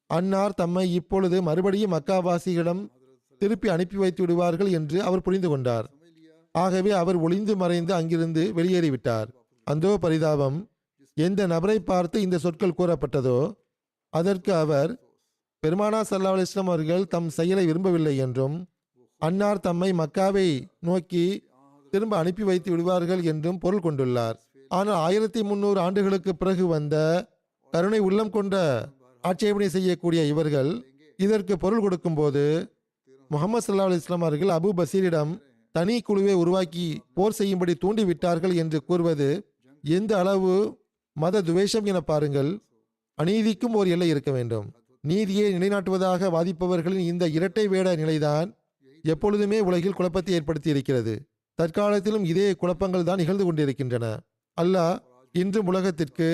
S2: அன்னார் தம்மை இப்பொழுது மறுபடியும் மக்காவாசிகளிடம் திருப்பி அனுப்பி வைத்து விடுவார்கள் என்று அவர் புரிந்து கொண்டார். ஆகவே அவர் ஒளிந்து மறைந்து அங்கிருந்து வெளியேறிவிட்டார். அந்தோ பரிதாபம், எந்த நபரை பார்த்து இந்த சொற்கள் கூறப்பட்டதோ அதற்கு அவர் பெருமானார் ஸல்லல்லாஹு அலைஹி வஸல்லம் அவர்கள் தம் செயலை விரும்பவில்லை என்றும் அன்னார் தம்மை மக்காவை நோக்கி திரும்ப அனுப்பி வைத்து விடுவார்கள் என்றும் பொருள் கொண்டுள்ளார். ஆனால் 1300 ஆண்டுகளுக்கு பிறகு வந்த கருணை உள்ளம் கொண்ட ஆட்சேபனை செய்யக்கூடிய இவர்கள் இதற்கு பொருள் கொடுக்கும்போது முஹம்மது ஸல்லல்லாஹு அலைஹி வஸல்லம் அவர்கள் அபு பசீரிடம் தனி குழுவை உருவாக்கி போர் செய்யும்படி தூண்டிவிட்டார்கள் என்று கூறுவது எந்த அளவு மத துவேஷம் என பாருங்கள். அநீதிக்கும் ஒரு எல்லை இருக்க வேண்டும். நீதியை நிலைநாட்டுவதாக வாதிப்பவர்களின் இந்த இரட்டை வேட நிலைதான் எப்பொழுதுமே உலகில் குழப்பத்தை ஏற்படுத்தி இருக்கிறது. தற்காலத்திலும் இதே குழப்பங்கள் தான் நிகழ்ந்து கொண்டிருக்கின்றன. அல்லாஹ் இன்றும் உலகத்திற்கு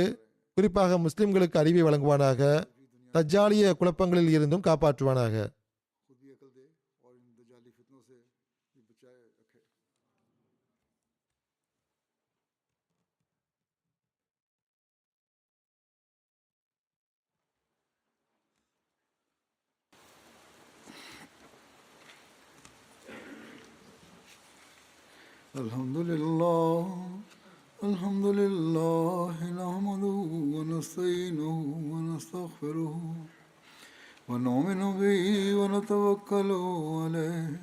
S2: குறிப்பாக முஸ்லிம்களுக்கு அறிவை வழங்குவானாக, தஜ்ஜாலிய குழப்பங்களில் இருந்தும் காப்பாற்றுவானாக.
S1: الحمد لله نحمده ونستعينه ونستغفره ونؤمن به ونتوكل عليه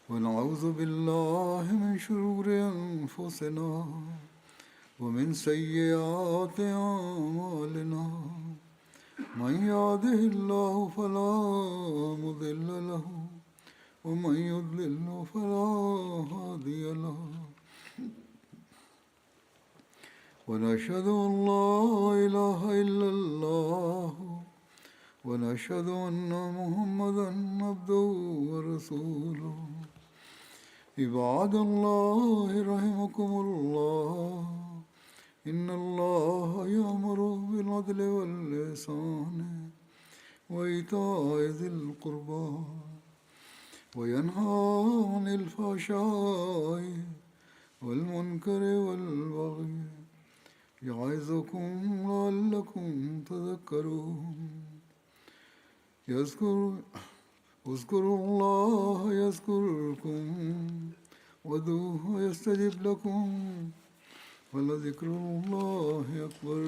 S1: ونعوذ بالله من شرور أنفسنا ومن سيئات أعمالنا من يهده الله فلا مضل له ومن يضلل فلا هادي له ونشهد أن لا إله إلا الله ونشهد أن محمدا عبده ورسوله عباد الله رحمكم الله إن الله يأمر بالعدل والإحسان وإيتاء ذي القربى وينهى عن الفحشاء والمنكر والبغي يعظكم لعلكم تذكرون اذكروا الله يذكركم وادعوه يستجب لكم ولذكر الله أكبر.